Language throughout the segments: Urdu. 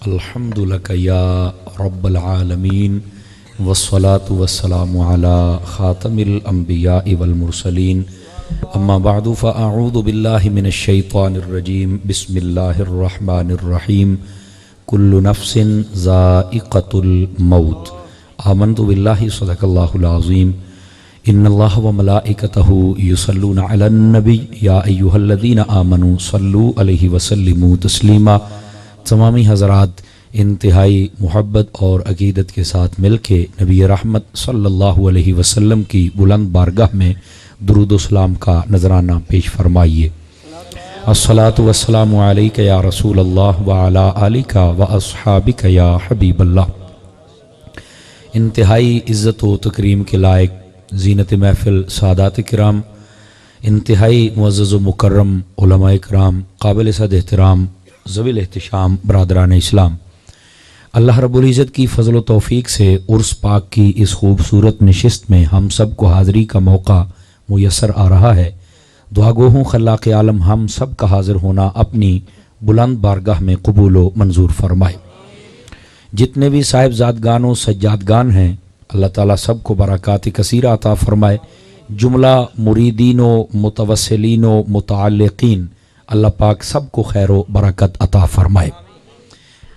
الحمد لک یا رب العالمین والصلاة والسلام علی خاتم الانبیاء والمرسلین اما بعد فاعوذ باللہ من الشیطان الرجیم بسم اللہ الرحمن الرحیم کل نفس ذائقۃ الموت آمنت باللہ صدق اللہ العظیم ان اللہ وملائکتہ یصلون علی النبی یا ایہا الذین آمنوا صلوا علیہ وسلموا تسلیما۔ تمامی حضرات انتہائی محبت اور عقیدت کے ساتھ مل کے نبی رحمت صلی اللہ علیہ وسلم کی بلند بارگاہ میں درود و سلام کا نذرانہ پیش فرمائیے۔ الصلاۃ والسلام علیک یا رسول اللہ وعلی آلک واصحابک یا حبیب اللہ۔ انتہائی عزت و تکریم کے لائق زینت محفل سادات کرام، انتہائی معزز و مکرم علماء کرام، قابل صد احترام ذوی الاحتشام برادران اسلام، اللہ رب العزت کی فضل و توفیق سے عرس پاک کی اس خوبصورت نشست میں ہم سب کو حاضری کا موقع میسر آ رہا ہے۔ دعا گو ہوں خلاق عالم ہم سب کا حاضر ہونا اپنی بلند بارگاہ میں قبول و منظور فرمائے۔ جتنے بھی صاحبزادگان و سجادگان ہیں اللہ تعالیٰ سب کو برکات کثیرہ عطا فرمائے۔ جملہ مریدین و متوسلین و متعلقین اللہ پاک سب کو خیر و برکت عطا فرمائے۔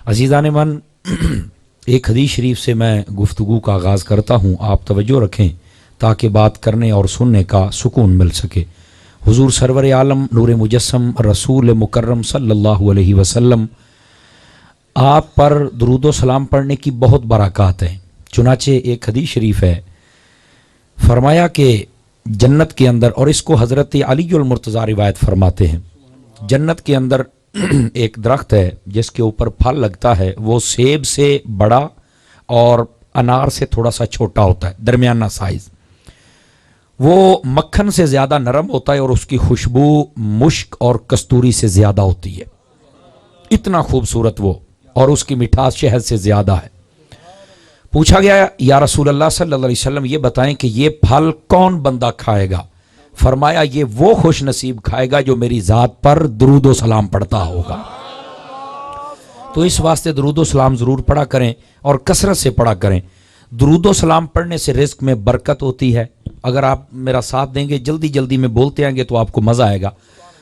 عزیزان من، ایک حدیث شریف سے میں گفتگو کا آغاز کرتا ہوں، آپ توجہ رکھیں تاکہ بات کرنے اور سننے کا سکون مل سکے۔ حضور سرور عالم نور مجسم رسول مکرم صلی اللہ علیہ وسلم آپ پر درود و سلام پڑھنے کی بہت برکات ہیں۔ چنانچہ ایک حدیث شریف ہے، فرمایا کہ جنت کے اندر، اور اس کو حضرت علی المرتضیٰ روایت فرماتے ہیں، جنت کے اندر ایک درخت ہے جس کے اوپر پھل لگتا ہے، وہ سیب سے بڑا اور انار سے تھوڑا سا چھوٹا ہوتا ہے، درمیانہ سائز۔ وہ مکھن سے زیادہ نرم ہوتا ہے اور اس کی خوشبو مشک اور کستوری سے زیادہ ہوتی ہے، اتنا خوبصورت وہ، اور اس کی مٹھاس شہد سے زیادہ ہے۔ پوچھا گیا یا رسول اللہ صلی اللہ علیہ وسلم یہ بتائیں کہ یہ پھل کون بندہ کھائے گا؟ فرمایا یہ وہ خوش نصیب کھائے گا جو میری ذات پر درود و سلام پڑھتا ہوگا۔ تو اس واسطے درود و سلام ضرور پڑھا کریں اور کثرت سے پڑھا کریں۔ درود و سلام پڑھنے سے رزق میں برکت ہوتی ہے۔ اگر آپ میرا ساتھ دیں گے، جلدی جلدی میں بولتے آئیں گے تو آپ کو مزہ آئے گا۔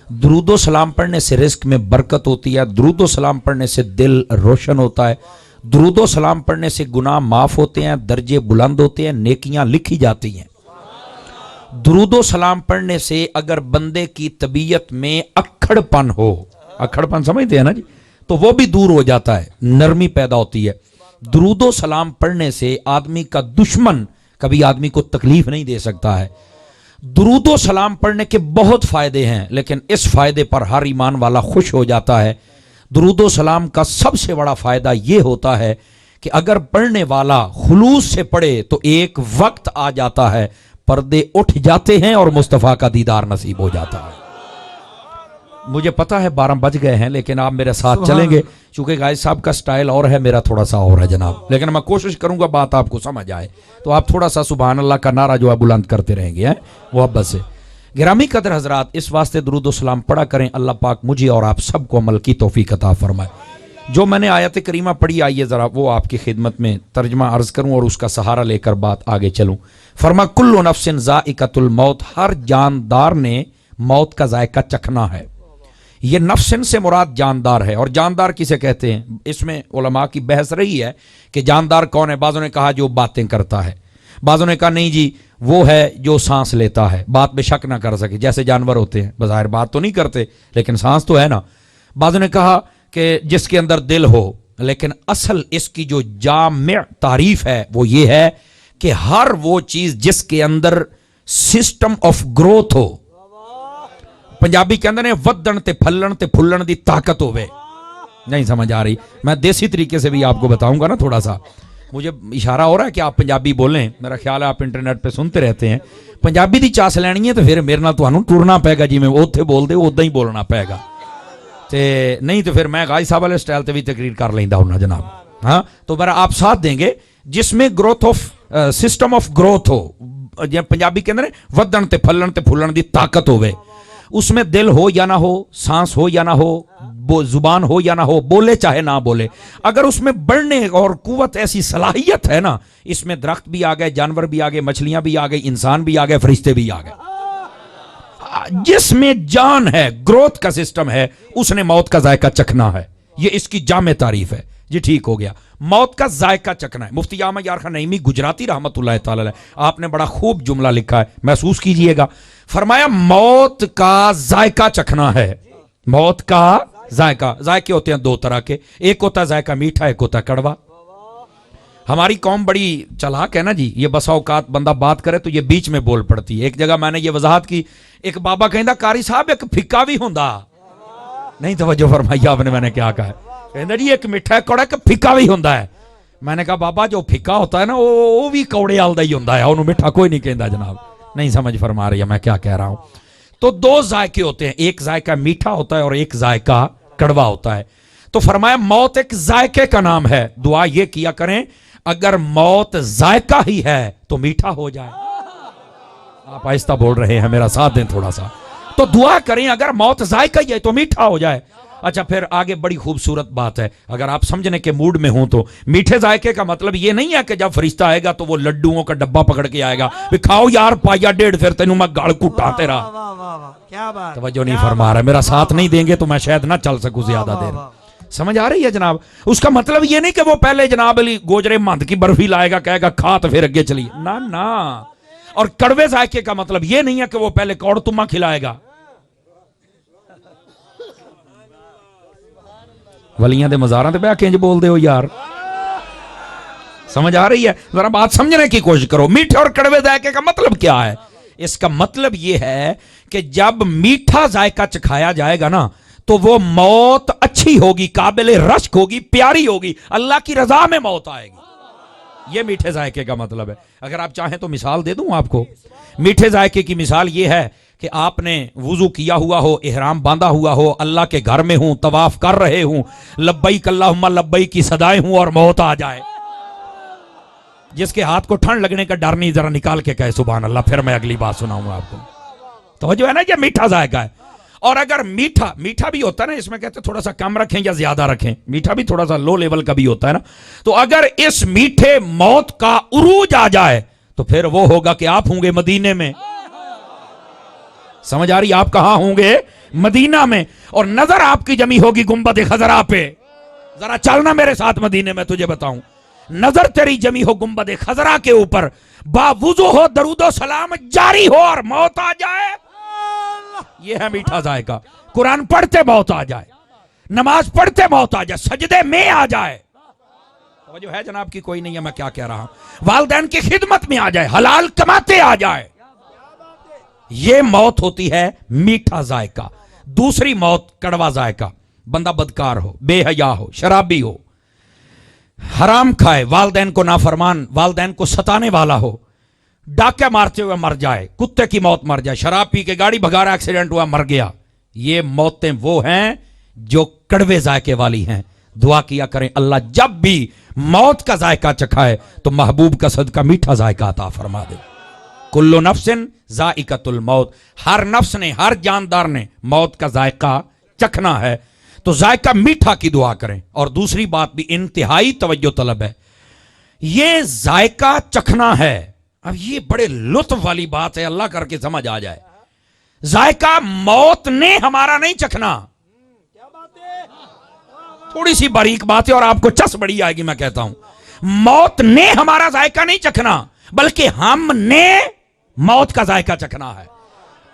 درود و سلام پڑھنے سے رزق میں برکت ہوتی ہے، درود و سلام پڑھنے سے دل روشن ہوتا ہے، درود و سلام پڑھنے سے گناہ معاف ہوتے ہیں، درجے بلند ہوتے ہیں، نیکیاں لکھی جاتی ہیں۔ درود و سلام پڑھنے سے اگر بندے کی طبیعت میں اکھڑ پن ہو، اکھڑ پن سمجھتے ہیں نا جی، تو وہ بھی دور ہو جاتا ہے، نرمی پیدا ہوتی ہے۔ درود و سلام پڑھنے سے آدمی کا دشمن کبھی آدمی کو تکلیف نہیں دے سکتا ہے۔ درود و سلام پڑھنے کے بہت فائدے ہیں، لیکن اس فائدے پر ہر ایمان والا خوش ہو جاتا ہے۔ درود و سلام کا سب سے بڑا فائدہ یہ ہوتا ہے کہ اگر پڑھنے والا خلوص سے پڑھے تو ایک وقت آ جاتا ہے پردے اٹھ جاتے ہیں اور مصطفیٰ کا دیدار نصیب ہو جاتا ہے۔ مجھے پتا ہے 12 بج گئے ہیں، لیکن آپ میرے ساتھ چلیں گے، چونکہ غائب صاحب کا سٹائل اور ہے، میرا تھوڑا سا اور ہے جناب، لیکن میں کوشش کروں گا بات آپ کو سمجھ آئے، تو آپ تھوڑا سا سبحان اللہ کا نعرہ جو ہے بلند کرتے رہیں گے محبت سے۔ گرامی قدر حضرات، اس واسطے درود و سلام پڑھا کریں، اللہ پاک مجھے اور آپ سب کو عمل کی توفیق عطا فرمائے۔ جو میں نے آیت کریمہ پڑھی، آئیے ذرا وہ آپ کی خدمت میں ترجمہ عرض کروں اور اس کا سہارا لے کر بات آگے چلوں۔ فرما کل نفس ذائقۃ الموت، ہر جاندار نے موت کا ذائقہ چکھنا ہے۔ یہ نفسن سے مراد جاندار ہے، اور جاندار کسے کہتے ہیں؟ اس میں علماء کی بحث رہی ہے کہ جاندار کون ہے۔ بعضوں نے کہا جو باتیں کرتا ہے، بعضوں نے کہا نہیں جی وہ ہے جو سانس لیتا ہے، بات بے شک نہ کر سکے، جیسے جانور ہوتے ہیں بظاہر بات تو نہیں کرتے لیکن سانس تو ہے نا۔ بعضوں نے کہا کہ جس کے اندر دل ہو، لیکن اصل اس کی جو جامع تعریف ہے وہ یہ ہے کہ ہر وہ چیز جس کے اندر سسٹم آف گروتھ ہو، پنجابی کے اندر ودن تے پھلن تے پھلن دی طاقت ہوئے۔ نہیں سمجھ آ رہی؟ میں دیسی طریقے سے بھی آپ کو بتاؤں گا نا، تھوڑا سا مجھے اشارہ ہو رہا ہے کہ آپ پنجابی بولیں، میرا خیال ہے آپ انٹرنیٹ پہ سنتے رہتے ہیں۔ پنجابی دی چاس لینی ہے تو پھر میرے نال تہانوں ٹرنا پے گا، جی میں اوتھے بول دے اودا ہی بولنا پے گا، تے نہیں تو پھر میں غازی صاحب والے سٹائل تے بھی تقریر کر لیندا ہوں جناب۔ ہاں تو میرا آپ ساتھ دیں گے، جس میں growth of system of growth ہو، پنجابی کے اندر ودن تے پھلن دی طاقت ہوئے، اس میں دل ہو یا نہ ہو، سانس ہو یا نہ ہو، زبان ہو یا نہ ہو، بولے چاہے نہ بولے، اگر اس میں بڑھنے اور قوت ایسی صلاحیت ہے نا، اس میں درخت بھی آ گئے، جانور بھی آ گئے، مچھلیاں بھی آ گئی، انسان بھی آ گئے، فرشتے بھی آ گئے، جس میں جان ہے، گروتھ کا سسٹم ہے، اس نے موت کا ذائقہ چکھنا ہے۔ یہ اس کی جامع تعریف ہے۔ جی ٹھیک ہو گیا، موت کا ذائقہ چکھنا ہے۔ مفتی احمد یار خان نعیمی گجراتی رحمت اللہ تعالی علیہ، آپ نے بڑا خوب جملہ لکھا ہے، محسوس کیجئے گا۔ فرمایا موت کا ذائقہ چکھنا ہے۔ موت کا ذائقہ، ذائقے ہوتے ہیں دو طرح کے، ایک ہوتا ہے ذائقہ میٹھا، ایک ہوتا ہے کڑوا۔ ہماری قوم بڑی چلاک ہے نا جی، یہ بسا اوقات بندہ بات کرے تو یہ بیچ میں بول پڑتی ہے۔ ایک جگہ میں نے یہ وضاحت کی، ایک بابا کہندا قاری صاحب ایک پھکا بھی ہوندا، نہیں توجہ فرمائی آپ نے، میں نے کیا کہا ہے؟ کہندا جی ایک میٹھا کوڑا ایک پھکا بھی ہوندا ہے۔ میں نے کہا بابا جو پھکا ہوتا ہے نا وہ بھی کوڑے آلدا ہی ہوندا ہے، انہوں میٹھا کوئی نہیں کہندا جناب، نہیں سمجھ فرما رہی ہے میں کیا کہہ رہا ہوں۔ تو دو ذائقے ہوتے ہیں، ایک ذائقہ میٹھا ہوتا ہے اور ایک ذائقہ کڑوا ہوتا ہے۔ تو فرمایا موت ایک ذائقے کا نام ہے، دعا یہ کیا کریں اگر موت ذائقہ ہی ہے تو میٹھا ہو جائے۔ آپ آہستہ بول رہے ہیں، میرا ساتھ دیں تھوڑا سا۔ تو دعا کریں اگر موت ذائقہ ہی ہے تو میٹھا ہو جائے۔ اچھا پھر آگے بڑی خوبصورت بات ہے، اگر آپ سمجھنے کے موڈ میں ہوں تو میٹھے ذائقے کا مطلب یہ نہیں ہے کہ جب فرشتہ آئے گا تو وہ لڈوؤں کا ڈبہ پکڑ کے آئے گا بھی کھاؤ یار پایا ڈیڑھ، پھر تینوں میں گاڑ کٹاتے رہا۔ توجہ نہیں فرما رہا، میرا ساتھ نہیں دیں گے تو میں شاید نہ چل سکوں زیادہ دیر۔ سمجھ آ رہی ہے جناب؟ اس کا مطلب یہ نہیں کہ وہ پہلے جناب علی گوجرے مند کی برفی لائے گا، کہے گا کھا تو پھر اگے چلی، نہ نہ۔ اور کڑوے ذائقے کا مطلب یہ نہیں ہے کہ وہ پہلے کوڑ تما کھلائے گا۔ ولیاں دے مزاراں تے بیٹھ کے انج بول دے ہو یار، سمجھ آ رہی ہے؟ ذرا بات سمجھنے کی کوشش کرو۔ میٹھے اور کڑوے ذائقے کا مطلب کیا ہے؟ اس کا مطلب یہ ہے کہ جب میٹھا ذائقہ چکھایا جائے گا نا تو وہ موت اچھی ہوگی، قابل رشک ہوگی، پیاری ہوگی، اللہ کی رضا میں موت آئے گی۔ یہ میٹھے ذائقے کا مطلب ہے۔ اگر آپ چاہیں تو مثال دے دوں آپ کو۔ میٹھے ذائقے کی مثال یہ ہے کہ آپ نے وضو کیا ہوا ہو، احرام باندھا ہوا ہو، اللہ کے گھر میں ہوں، طواف کر رہے ہوں، لبیک اللہم لبیک کی صدائیں ہوں اور موت آ جائے۔ جس کے ہاتھ کو ٹھنڈ لگنے کا ڈر نہیں ذرا نکال کے کہے سبحان اللہ، پھر میں اگلی بات سناؤں آپ کو۔ تو جو ہے نا یہ میٹھا ذائقہ ہے۔ اور اگر میٹھا بھی ہوتا ہے نا، اس میں کہتے ہیں تھوڑا سا کم رکھیں یا زیادہ رکھیں، میٹھا بھی تھوڑا سا لو لیول کا بھی ہوتا ہے نا، تو اگر اس میٹھے موت کا عروج آ جائے تو پھر وہ ہوگا کہ آپ ہوں گے مدینے میں۔ سمجھ آ رہی؟ آپ کہاں ہوں گے؟ مدینہ میں، اور نظر آپ کی جمی ہوگی گنبد خضرا پہ۔ ذرا چلنا میرے ساتھ مدینے میں، تجھے بتاؤں، نظر تیری جمی ہو گنبد خضرا کے اوپر، باوضو ہو، درود و سلام جاری ہو اور موت آ جائے، یہ ہے میٹھا ذائقہ۔ قرآن پڑھتے موت آ جائے، نماز پڑھتے موت آ جائے، سجدے میں آ جائے، جو ہے جناب کی کوئی نہیں ہے میں کیا کہہ رہا ہوں، والدین کی خدمت میں آ جائے، حلال کماتے آ جائے، یہ موت ہوتی ہے میٹھا ذائقہ۔ دوسری موت کڑوا ذائقہ، بندہ بدکار ہو، بے حیا ہو، شرابی ہو، حرام کھائے، والدین کو نافرمان، والدین کو ستانے والا ہو، ڈاکے مارتے ہوئے مر جائے، کتے کی موت مر جائے، شراب پی کے گاڑی بھگا رہا ایکسیڈنٹ ہوا مر گیا، یہ موتیں وہ ہیں جو کڑوے ذائقے والی ہیں۔ دعا کیا کریں اللہ جب بھی موت کا ذائقہ چکھائے تو محبوب کا صدقہ میٹھا ذائقہ عطا فرما دے۔ کل نفس ذائقۃ الموت، ہر نفس نے، ہر جاندار نے موت کا ذائقہ چکھنا ہے، تو ذائقہ میٹھا کی دعا کریں۔ اور دوسری بات بھی انتہائی توجہ طلب ہے، یہ ذائقہ چکھنا ہے، اب یہ بڑے لطف والی بات ہے، اللہ کر کے سمجھ آ جائے، ذائقہ موت نے ہمارا نہیں چکھنا۔ تھوڑی سی باریک بات ہے اور آپ کو چس بڑی آئے گی، میں کہتا ہوں موت نے ہمارا ذائقہ نہیں چکھنا بلکہ ہم نے موت کا ذائقہ چکھنا ہے۔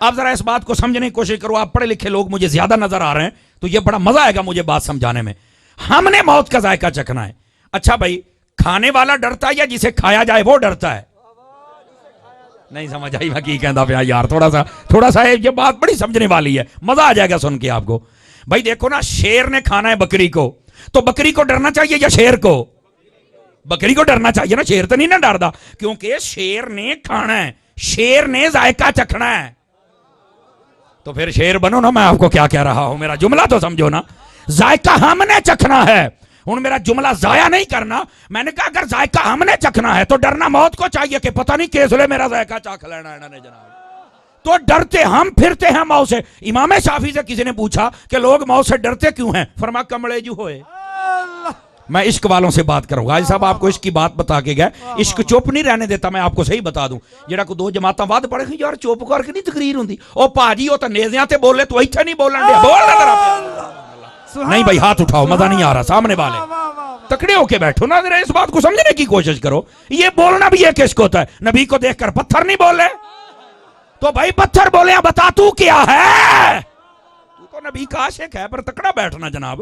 آپ ذرا اس بات کو سمجھنے کی کوشش کرو، آپ پڑھے لکھے لوگ مجھے زیادہ نظر آ رہے ہیں تو یہ بڑا مزہ آئے گا مجھے بات سمجھانے میں۔ ہم نے موت کا ذائقہ چکھنا ہے۔ اچھا بھائی، کھانے والا ڈرتا ہے یا جسے کھایا جائے وہ ڈرتا ہے؟ نہیں سمجھ آئی میں کی کہندا پیا یار، تھوڑا سا یہ بات بڑی سمجھنے والی ہے، مزہ آ جائے گا سن کے آپ کو۔ بھائی دیکھو نا، شیر نے کھانا ہے بکری کو، تو بکری کو ڈرنا چاہیے یا شیر کو؟ بکری کو ڈرنا چاہیے نا، شیر تو نہیں نا ڈردا، کیونکہ شیر نے کھانا ہے، شیر نے ذائقہ چکھنا ہے۔ تو پھر شیر بنو نا، میں آپ کو کیا کہہ رہا ہوں، میرا جملہ تو سمجھو نا، ذائقہ ہم نے چکھنا ہے۔ ہوں میرا جملہ ضائع نہیں کرنا، میں نے کہا اگر ذائقہ ہم نے چکھنا ہے تو ڈرنا موت کو چاہیے کہ پتہ نہیں کیس لے میرا ذائقہ چکھ لینا انہوں نے جناب۔ تو ڈرتے ہم پھرتے ہیں موت سے. امام شافعی سے کسی نے پوچھا کہ لوگ موت سے ڈرتے کیوں ہیں؟ فرمایا کمڑے جو ہوئے. میں عشق والوں سے بات کروں گا. صاحب آپ کو عشق کی بات بتا کے گئے. عشق چپ نہیں رہنے دیتا. میں آپ کو صحیح بتا دوں, جڑا کو دو جماعتاں بعد پڑھے گی یار چپ کر کے نہیں تقریر ہوندی. او پاجی او تے نیزیاں تے بولے تو ایتھے نہیں بولن دے. بولنا ذرا. نہیں بھائی ہاتھ اٹھاؤ, مزہ نہیں آ رہا. سامنے والے تکڑے ہو کے بیٹھو نا, ذرا اس بات کو سمجھنے کی کوشش کرو. یہ بولنا بھی ایک عشق ہوتا ہے. نبی کو دیکھ کر پتھر نہیں بولے تو بھائی پتھر بولے بتا تو کیا ہے. تو نبی کا عاشق ہے, پر تکڑا بیٹھنا جناب.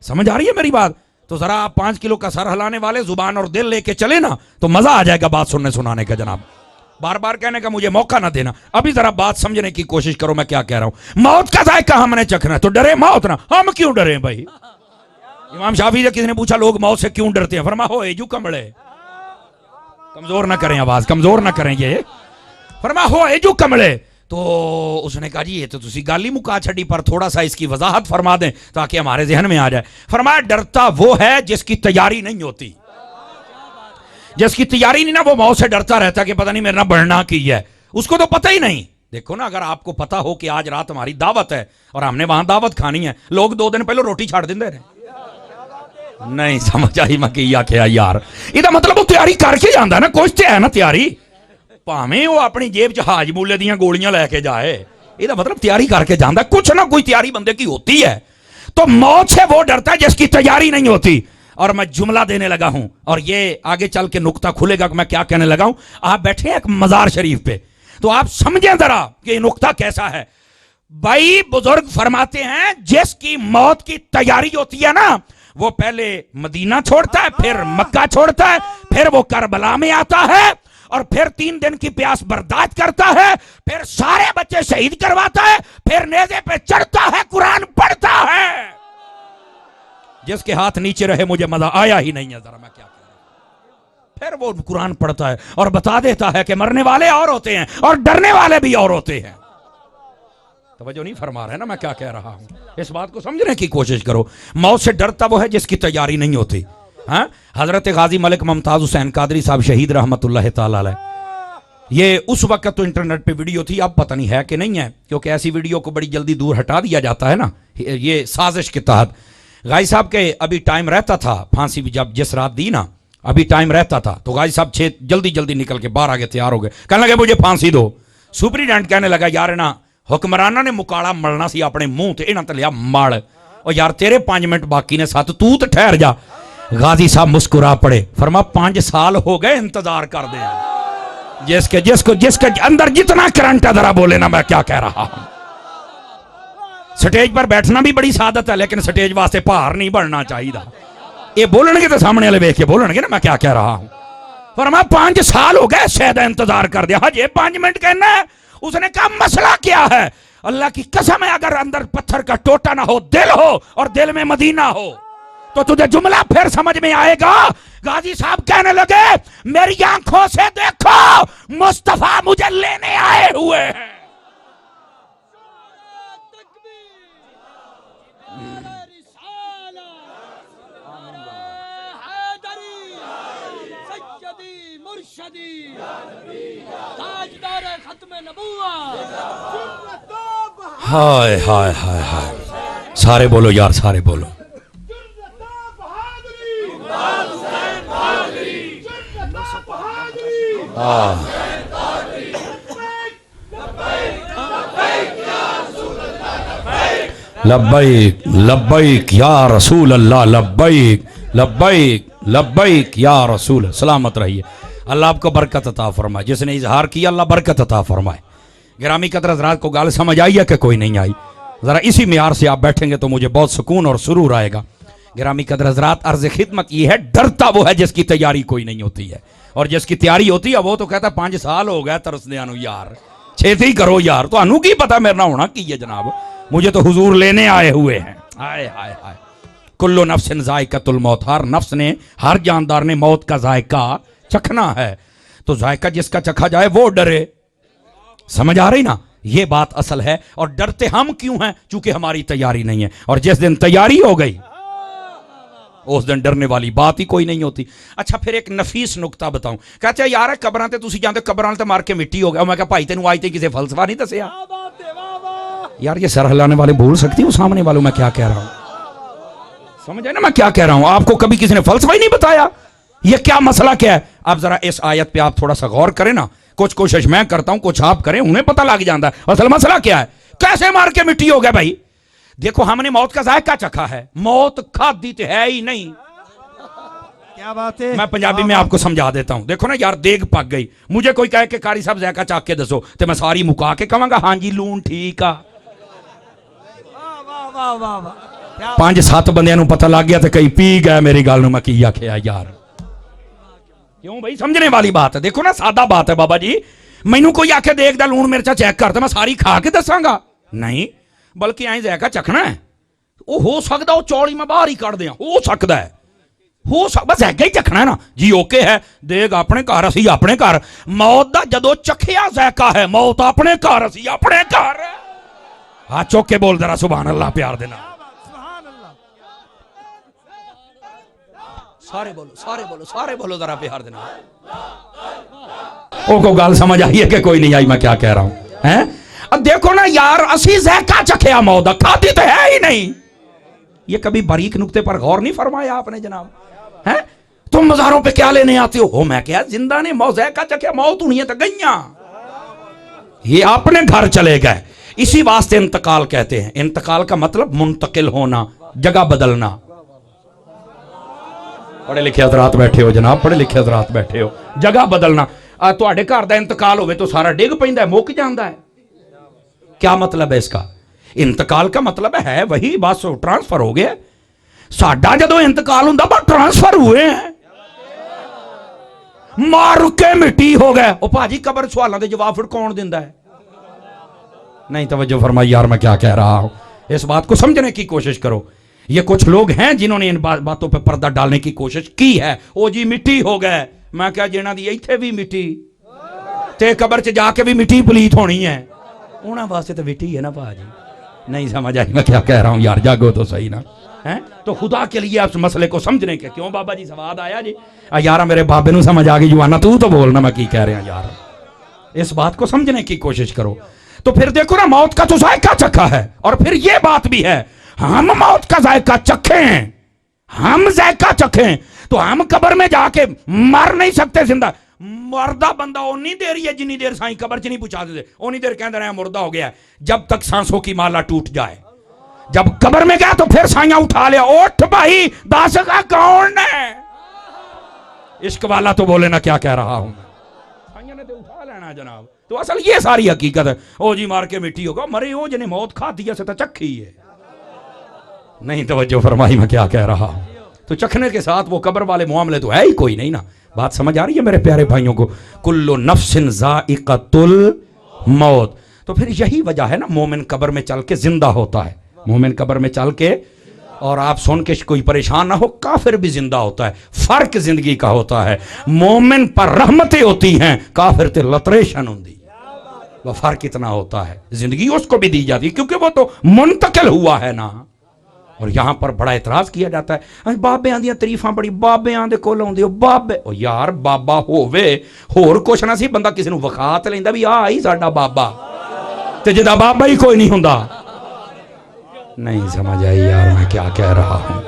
سمجھ آ رہی ہے میری بات؟ تو ذرا آپ 5 کلو کا سر ہلانے والے زبان اور دل لے کے چلے نا تو مزہ آ جائے گا بات سننے سنانے کا جناب. بار بار کہنے کا مجھے موقع نہ دینا. ابھی ذرا بات سمجھنے کی کوشش کرو میں کیا کہہ رہا ہوں. موت کا ذائقہ ہم نے چکھنا ہے تو ڈرے موت نہ. ہم کیوں ڈریں بھائی؟ امام شافعی سے کسی نے پوچھا لوگ موت سے کیوں ڈرتے ہیں؟ فرمایا ہوئے جو کمڑے. کمزور نہ کریں آواز, کمزور نہ کریں. یہ فرمایا ہوئے جو کمڑے. تو اس نے کہا جی یہ تو تسی گالی مکا چھڑی, پر تھوڑا سا اس کی وضاحت فرما دیں تاکہ ہمارے ذہن میں آ جائے. فرمایا ڈرتا وہ ہے جس کی تیاری نہیں ہوتی. جس کی تیاری نہیں نا وہ موت سے ڈرتا رہتا کہ پتہ نہیں میرے نہ بڑھنا کی ہے. اس کو تو پتہ ہی نہیں. دیکھو نا, اگر آپ کو پتہ ہو کہ آج رات ہماری دعوت ہے اور ہم نے وہاں دعوت کھانی ہے, لوگ 2 دن پہلے روٹی چھاڑ دیں رہے. نہیں سمجھ آئی میں کیا کیا یار. یہ مطلب وہ تیاری کر کے جاندہ نا, کچھ تے ہے نا تیاری. پاویں وہ اپنی جیب چ حاج مولے دیاں گولیاں لے کے جائے, یہ مطلب تیاری کر کے جاندہ. کچھ نہ کوئی تیاری بندے کی ہوتی ہے. تو موت سے وہ ڈرتا ہے جس کی تیاری نہیں ہوتی. اور میں جملہ دینے لگا ہوں اور یہ آگے چل کے نقطہ کھلے گا کہ میں کیا کہنے لگا ہوں. آپ بیٹھے ہیں ایک مزار شریف پہ تو آپ سمجھیں ذرا کہ یہ نقطہ کیسا ہے. بھائی بزرگ فرماتے ہیں جس کی موت کی تیاری ہوتی ہے نا وہ پہلے مدینہ چھوڑتا ہے, پھر مکہ چھوڑتا ہے, پھر وہ کربلا میں آتا ہے اور پھر 3 دن کی پیاس برداشت کرتا ہے, پھر سارے بچے شہید کرواتا ہے, پھر نیزے پہ چڑھتا ہے, قرآن پڑھتا ہے. جس کے ہاتھ نیچے رہے مجھے مزہ آیا ہی نہیں ہے. ذرا میں کیا کہہ رہا ہوں. پھر وہ قرآن پڑھتا ہے اور بتا دیتا ہے کہ مرنے والے اور ہوتے ہیں اور ڈرنے والے بھی اور ہوتے ہیں. توجہ نہیں فرما رہے نا میں کیا کہہ رہا ہوں. اس بات کو سمجھنے کی کوشش کرو. موت سے ڈرتا وہ ہے جس کی تیاری نہیں ہوتی. ہاں, حضرت غازی ملک ممتاز حسین قادری صاحب شہید رحمت اللہ تعالی علیہ, یہ اس وقت تو انٹرنیٹ پہ ویڈیو تھی, اب پتہ نہیں ہے کہ نہیں ہے, کیونکہ ایسی ویڈیو کو بڑی جلدی دور ہٹا دیا جاتا ہے نا یہ سازش کے تحت. غازی صاحب کے ابھی ٹائم رہتا تھا, پھانسی بھی جب جس رات دی نا ابھی ٹائم رہتا تھا تو غازی صاحب جلدی نکل کے باہر آگے تیار ہو گئے, کہنے لگے مجھے پھانسی دو. سپریڈنٹ کہنے لگا یار نا حکمرانہ نے مکاڑا ملنا سی اپنے منہ تے انہاں تے لیا ماڑ, اور یار تیرے 5 منٹ باقی نے 7, تو ٹھہر جا. غازی صاحب مسکرا پڑے, فرما 5 سال ہو گئے انتظار کر دیں. جس کے اندر جتنا کرنٹ ہے ذرا بولے نا میں کیا کہہ رہا ہوں. سٹیج پر بیٹھنا بھی بڑی سعادت ہے لیکن سٹیج واسطے پہاڑ نہیں بڑھنا چاہیے. یہ بولن گے تو سامنے والے دیکھ کے بولن گے نا میں کیا کہہ رہا ہوں. فرما 5 سال ہو گئے شہد انتظار کر دیا. حج 5 منٹ کہنا ہے. اس نے کہا مسئلہ کیا ہے؟ اللہ کی قسم ہے اگر اندر پتھر کا ٹوٹا نہ ہو, دل ہو اور دل میں مدینہ ہو تو تجھے جملہ پھر سمجھ میں آئے گا. غازی صاحب کہنے لگے میری آنکھوں سے دیکھو مصطفیٰ مجھے لینے آئے ہوئے ہیں. ہائے ہائے ہائے ہائے, سارے بولو یار, سارے بولو. لبیک لبیک یا رسول اللہ, لبیک لبیک لبیک یا رسول. سلامت رہیے, اللہ آپ کو برکت عطا فرمائے. جس نے اظہار کیا اللہ برکت عطا فرمائے. گرامی قدر حضرات کو گال سمجھ آئی ہے کہ کوئی نہیں آئی؟ ذرا اسی معیار سے آپ بیٹھیں گے تو مجھے بہت سکون اور سرور آئے گا. گرامی قدر حضرات عرض خدمت یہ ہے, ڈرتا وہ ہے جس کی تیاری کوئی نہیں ہوتی ہے, اور جس کی تیاری ہوتی ہے وہ تو کہتا ہے 5 سال ہو گئے ترس دیا نو یار, چھیتی کرو یار. تو انہوں کی پتا میرا ہونا کی ہے جناب, مجھے تو حضور لینے آئے ہوئے ہیں. آئے ہائے ہائے. کلو نفس ذائقۃ الموت, ہر نفس نے ہر جاندار نے موت کا ذائقہ چکھنا ہے. تو ذائقہ جس کا چکھا جائے وہ ڈرے. سمجھ آ رہی نا, یہ بات اصل ہے. اور ڈرتے ہم کیوں ہیں؟ چونکہ ہماری تیاری نہیں ہے. اور جس دن تیاری ہو گئی اس دن ڈرنے والی بات ہی کوئی نہیں ہوتی. اچھا پھر ایک نفیس نکتہ بتاؤں. کہتے ہیں یار قبراں تے تسی جاندے قبراں تے مار کے مٹی ہو گیا. میں کہا بھائی تینوں آج تے کسی فلسفہ نہیں دسیا یار. یہ سر ہلانے والے بھول سکتی ہوں سامنے والوں میں کیا کہہ رہا ہوں. سمجھ آئے نا میں کیا کہہ رہا ہوں. آپ کو کبھی کسی نے فلسفہ ہی نہیں بتایا. یہ کیا مسئلہ کیا ہے. اب ذرا اس آیت پہ آپ تھوڑا سا غور کریں نا. کچھ کوشش میں کرتا ہوں کچھ آپ کریں, انہیں پتہ لگ جاتا ہے اصل مسئلہ کیا ہے. کیسے مار کے مٹی ہو گیا بھائی. دیکھو ہم نے موت کا ذائقہ چکھا ہے, موت کھادی تو ہے ہی نہیں. کیا بات ہے. میں پنجابی میں آپ کو سمجھا دیتا ہوں. دیکھو نا یار دیگ پک گئی, مجھے کوئی کہے کہ قاری صاحب ذائقہ چاک کے دسو تو میں ساری مکا کے کہوں گا ہاں جی لون ٹھیک آ. 5-7 بندیاں نو پتہ لگ گیا تو کئی پی گئے میری گل نو. میں کی آکھیا یار کیوں بھائی سمجھنے والی بات ہے. دیکھو نا سادہ بات ہے بابا جی. مینوں کوئی آکھے دیکھ دا لون مرچا چیک کر تو میں ساری کھا کے دساں گا نہیں, بلکہ آئیں ذائقہ چکھنا ہے. وہ ہو سکتا وہ چوڑی میں باہر ہی کر دیا, ہو سکتا ہے بس ذائقہ ہی چکھنا ہے نا جی. اوکے ہے دیکھ اپنے گھر اسی اپنے گھر. موت دا جدو چکھیا ذائقہ ہے, موت اپنے گھر اسی اپنے گھر. ہاں چوک کے بول ذرا سبحان اللہ پیار دینا. سارے بولو ذرا پیار دینا. او کو گال سمجھ آئی ہے کہ کوئی نہیں آئی میں کیا کہہ رہا ہوں. اب دیکھو نا یار اسی ذائقہ چکھیا موت کھاتی تو ہے ہی نہیں. یہ کبھی باریک نکتے پر غور نہیں فرمایا آپ نے جناب. تم مزاروں پہ کیا لینے آتے ہو. میں کہا زندہ نے ذائقہ چکھیا موت ہونی تو گئیاں, یہ اپنے گھر چلے گئے. اسی واسطے انتقال کہتے ہیں. انتقال کا مطلب منتقل ہونا, جگہ بدلنا. پڑھے لکھے حضرات بیٹھے ہو جناب, پڑھے لکھے حضرات بیٹھے ہو. جگہ بدلنا. تواڈے گھر دا انتقال ہوئے تو سارا ڈگ پیندا ہے, مک جاندا ہے. کیا مطلب ہے اس کا. انتقال کا مطلب ہے وہی بس ٹرانسفر ہو گیا. ساڈا جدو انتقال ہوندا بس ٹرانسفر ہوئے ہیں, مار کے مٹی ہو گئے. او بھاجی قبر سوالاں دے جواب پھر کون دیندا ہے. نہیں توجہ فرمائی یار میں کیا کہہ رہا ہوں. اس بات کو سمجھنے کی کوشش کرو. یہ کچھ لوگ ہیں جنہوں نے ان باتوں پہ پردہ ڈالنے کی کوشش کی ہے. او جی مٹی ہو گئے. میں کہا جنہ دی ایتھے بھی مٹی تے قبر چ جا کے بھی مٹی پلیت ہونی ہے, انہاں واسطے تو مٹی ہے نا بھاجی. نہیں سمجھ آئی میں کیا کہہ رہا ہوں یار, جاگو تو صحیح نا. تو خدا کے لیے اس مسئلے کو سمجھنے کے کیوں بابا جی سواد آیا جی. یار میرے بابے نو سمجھ آ گئی جوانا, تو بولنا میں کی کہہ رہا ہوں یار. اس بات کو سمجھنے کی کوشش کرو. تو پھر دیکھو نا موت کا تو ذائقہ چکھا ہے. اور پھر یہ بات بھی ہے ہم موت کا ذائقہ چکھیں, ہم ذائقہ چکھیں تو ہم قبر میں جا کے مر نہیں سکتے. زندہ مردہ بندہ اونی دیر ہے جنی دیر سائیں قبر چ نہیں پہنچا دیتے, اونی دیر کہندے رہے مردہ ہو گیا ہے جب تک سانسوں کی مالا ٹوٹ جائے. جب قبر میں گیا تو پھر سائیاں اٹھا لیا, اٹھ بھائی دس کا کون ہے. عشق والا تو بولے نا کیا کہہ رہا ہوں. سائیاں نے تو اٹھا لینا جناب. تو اصل یہ ساری حقیقت ہے. او جی مار کے مٹی ہوگا مرے ہو جنہیں موت کھا دیا سے تو چکھی ہے. نہیں توجہ فرمائی میں کیا کہہ رہا ہوں. تو چکھنے کے ساتھ وہ قبر والے معاملے تو ہے ہی کوئی نہیں نا. بات سمجھ آ رہی ہے میرے پیارے بھائیوں کو. کل نفس ذائقۃ الموت. تو پھر یہی وجہ ہے نا مومن قبر میں چل کے زندہ ہوتا ہے. مومن قبر میں چل کے, اور آپ سن کے کوئی پریشان نہ ہو, کافر بھی زندہ ہوتا ہے. فرق زندگی کا ہوتا ہے. مومن پر رحمتیں ہوتی ہیں, کافر تے لطریشن ہوندی. وہ فرق اتنا ہوتا ہے. زندگی اس کو بھی دی جاتی ہے کیونکہ وہ تو منتقل ہوا ہے نا. اور یہاں پر بڑا اعتراض کیا جاتا ہے بابے آندیاں تعریفاں بڑی, بابے آندے کول آوندے ہو بابے. او یار بابا ہووے ہور کچھ نہ سی, بندہ کسی نو وکھا تے لیندا بھی آ ہی ساڈا بابا, تے جدا بابا ہی کوئی نہیں ہوندا. نہیں سمجھ آئی یار میں کیا کہہ رہا ہوں.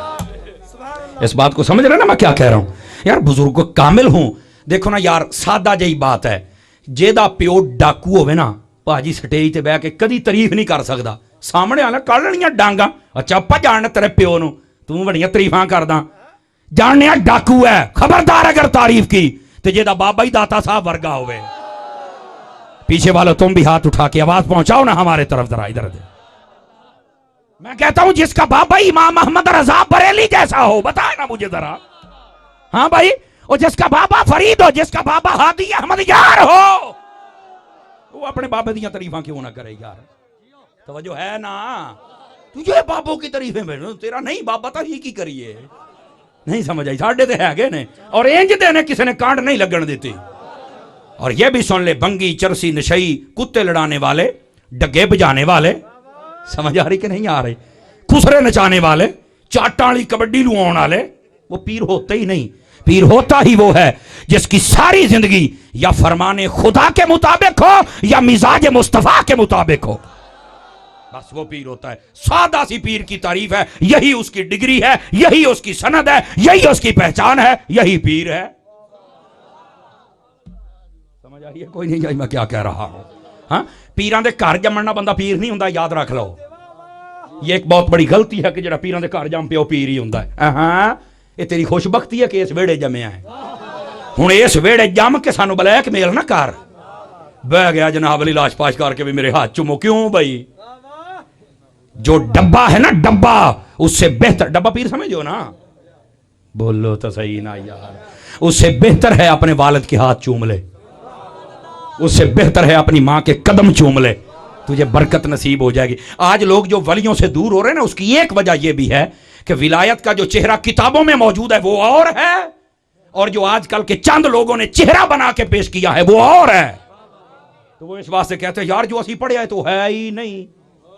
اس بات کو سمجھ رہے نا میں کیا کہہ رہا ہوں. یار بزرگ کامل ہوں. دیکھو نا یار سادہ جہی بات ہے, جیدا پیو ڈاکو ہوئے نا بھاجی سٹیج تے بیٹھ کے کدی تعریف نہیں کر سکدا. سامنے آنا کر لینیاں ڈانگاں, اچھا پا جاننا تیرے پیو نو تو بڑیاں تعریفاں کردا, جاننے ڈاکو ہے خبردار اگر تعریف کی تے جیدا بابا ہی داتا صاحب ورگا ہوئے. پیچھے والو تم بھی ہاتھ اٹھا کے آواز پہنچاؤ نا ہمارے طرف, ذرا ادھر دے. میں کہتا ہوں جس کا بابا امام احمد رضا بریلی جیسا ہو بتائے نا مجھے ذرا. ہاں بھائی, اور جس کا بابا فرید ہو, جس کا بابا ہادی احمد یار ہو, وہ اپنے بابے دیاں تعریفاں کیوں نہ کرے یار. توجہ ہے نا. تجھے بابوں کی تعریفیں میں تیرا نہیں بابا تا ہی کی کریے. نہیں سمجھ آئی. ساڈے تے ہے گے نے, اور انج دے نے کسی نے کانڈ نہیں لگن دیتی. اور یہ بھی سن لے, بنگی چرسی نشئی کتے لڑانے والے, ڈگے بجانے والے, سمجھ آ رہی کہ نہیں آ رہی, خسرے نچانے والے, چاٹاں والی کبڈی لواؤن والے, وہ پیر ہوتے ہی نہیں. پیر ہوتا ہی وہ ہے جس کی ساری زندگی یا فرمان خدا کے مطابق ہو یا مزاج مصطفیٰ کے مطابق ہو, بس وہ پیر ہوتا ہے. سادہ سی پیر کی تعریف ہے, یہی اس کی ڈگری ہے, یہی اس کی سند ہے, یہی اس کی پہچان ہے, یہی پیر ہے. سمجھ آئیے کوئی نہیں جائے میں کیا کہہ رہا ہوں. ہاں, پیران دے گھر جمنا بندہ پیر نہیں ہوندا, یاد رکھ لو. یہ ایک بہت بڑی غلطی ہے کہ جڑا پیران دے گھر جم پہ وہ پیر ہی ہوندا ہے. ہاں, یہ تیری خوش بختی ہے کہ اس ویڑے جمیا ہے. ہن اس ویڑے جم کے سانو بلیک میل نہ کر. بہ گیا جناب علی لاش پاش کر کے بھی میرے ہاتھ چومو. کیوں بھائی؟ جو ڈبا ہے نا ڈبا, اس سے بہتر ڈبا پیر سمجھو نا, بولو تو صحیح نا یار. اس سے بہتر ہے اپنے والد کے ہاتھ چوم لے, اس سے بہتر ہے اپنی ماں کے قدم چوم لے, تجھے برکت نصیب ہو جائے گی. آج لوگ جو ولیوں سے دور ہو رہے ہیں نا, اس کی ایک وجہ یہ بھی ہے کہ ولایت کا جو چہرہ کتابوں میں موجود ہے وہ اور ہے, اور جو آج کل کے چند لوگوں نے چہرہ بنا کے پیش کیا ہے وہ اور ہے. تو وہ اس بات سے کہتے ہیں یار جو اسی پڑھے آئے تو ہے ہی نہیں,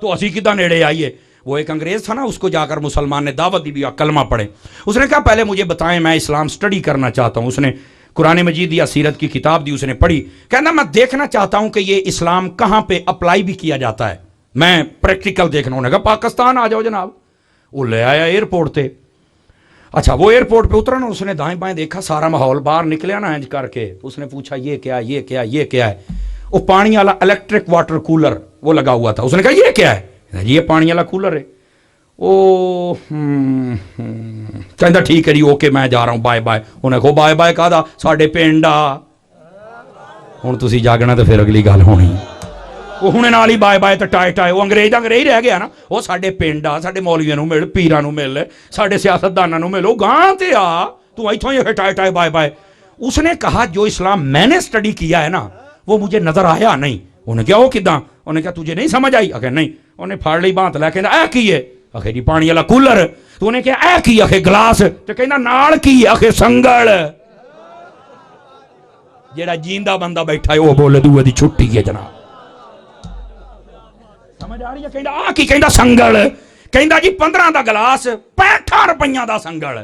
تو اسی کدھر نیڑے آئیے. وہ ایک انگریز تھا نا, اس کو جا کر مسلمان نے دعوت دی بھی, کلمہ پڑھے. اس نے کہا پہلے مجھے بتائیں, میں اسلام سٹڈی کرنا چاہتا ہوں. اس نے قرآن مجید یا سیرت کی کتاب دی, اس نے پڑھی. کہنا میں دیکھنا چاہتا ہوں کہ یہ اسلام کہاں پہ اپلائی بھی کیا جاتا ہے, میں پریکٹیکل دیکھنا. انہوں نے کہا پاکستان آ جاؤ جناب. وہ لے آیا ایئرپورٹ تے. اچھا, وہ ایئرپورٹ پہ اترا نا, اس نے دائیں بائیں دیکھا, سارا ماحول باہر نکلیا نا انج کر کے. اس نے پوچھا یہ کیا, یہ کیا, یہ کیا ہے؟ وہ پانی والا الیکٹرک واٹر کولر وہ لگا ہوا تھا. اس نے کہا یہ کیا ہے؟ یہ پانی والا کولر ہے. او کہندا ٹھیک ہے جی, اوکے میں جا رہا ہوں, بائے بائے. انہیں کہو بائے بائے کہا ساڈے پنڈ آ. ہن تسی جاگنا تے پھر اگلی گل ہونی. وہ ہنے نال ہی بائے بائے تے ٹائے ٹائے. وہ انگریز رہ گیا نا. وہ ساڈے پنڈ آ, ساڈے مولویاں نوں مل, پیراں نوں مل, ساڈے سیاستداناں نوں ملو, گاں تے آ, تو ایتھوں ہی ٹائے ٹائے بائے بائے. اس نے کہا جو اسلام میں نے اسٹڈی کیا ہے نا وہ مجھے نظر آیا نہیں. انہیں کیا وہ کداں؟ انہیں کہا تجھے نہیں سمجھ آئی؟ اکھے نہیں. انہیں پھاڑ لی بانت لے کے اے کی ہے؟ اکھے جی پانی والا کولر. تو انہیں کہا اے کی؟ اکھے گلاس. تو کہنا نال کی ہے؟ اکھے سنگل. جیڑا جیندہ بندہ بیٹھا ہے وہ بولے دوے دی چھٹی ہے جناب. سمجھ آ رہی ہے؟ کہنا آ کی؟ کہنا سنگل. کہنا جی 15 دا گلاس 65 روپیہ دا سنگل.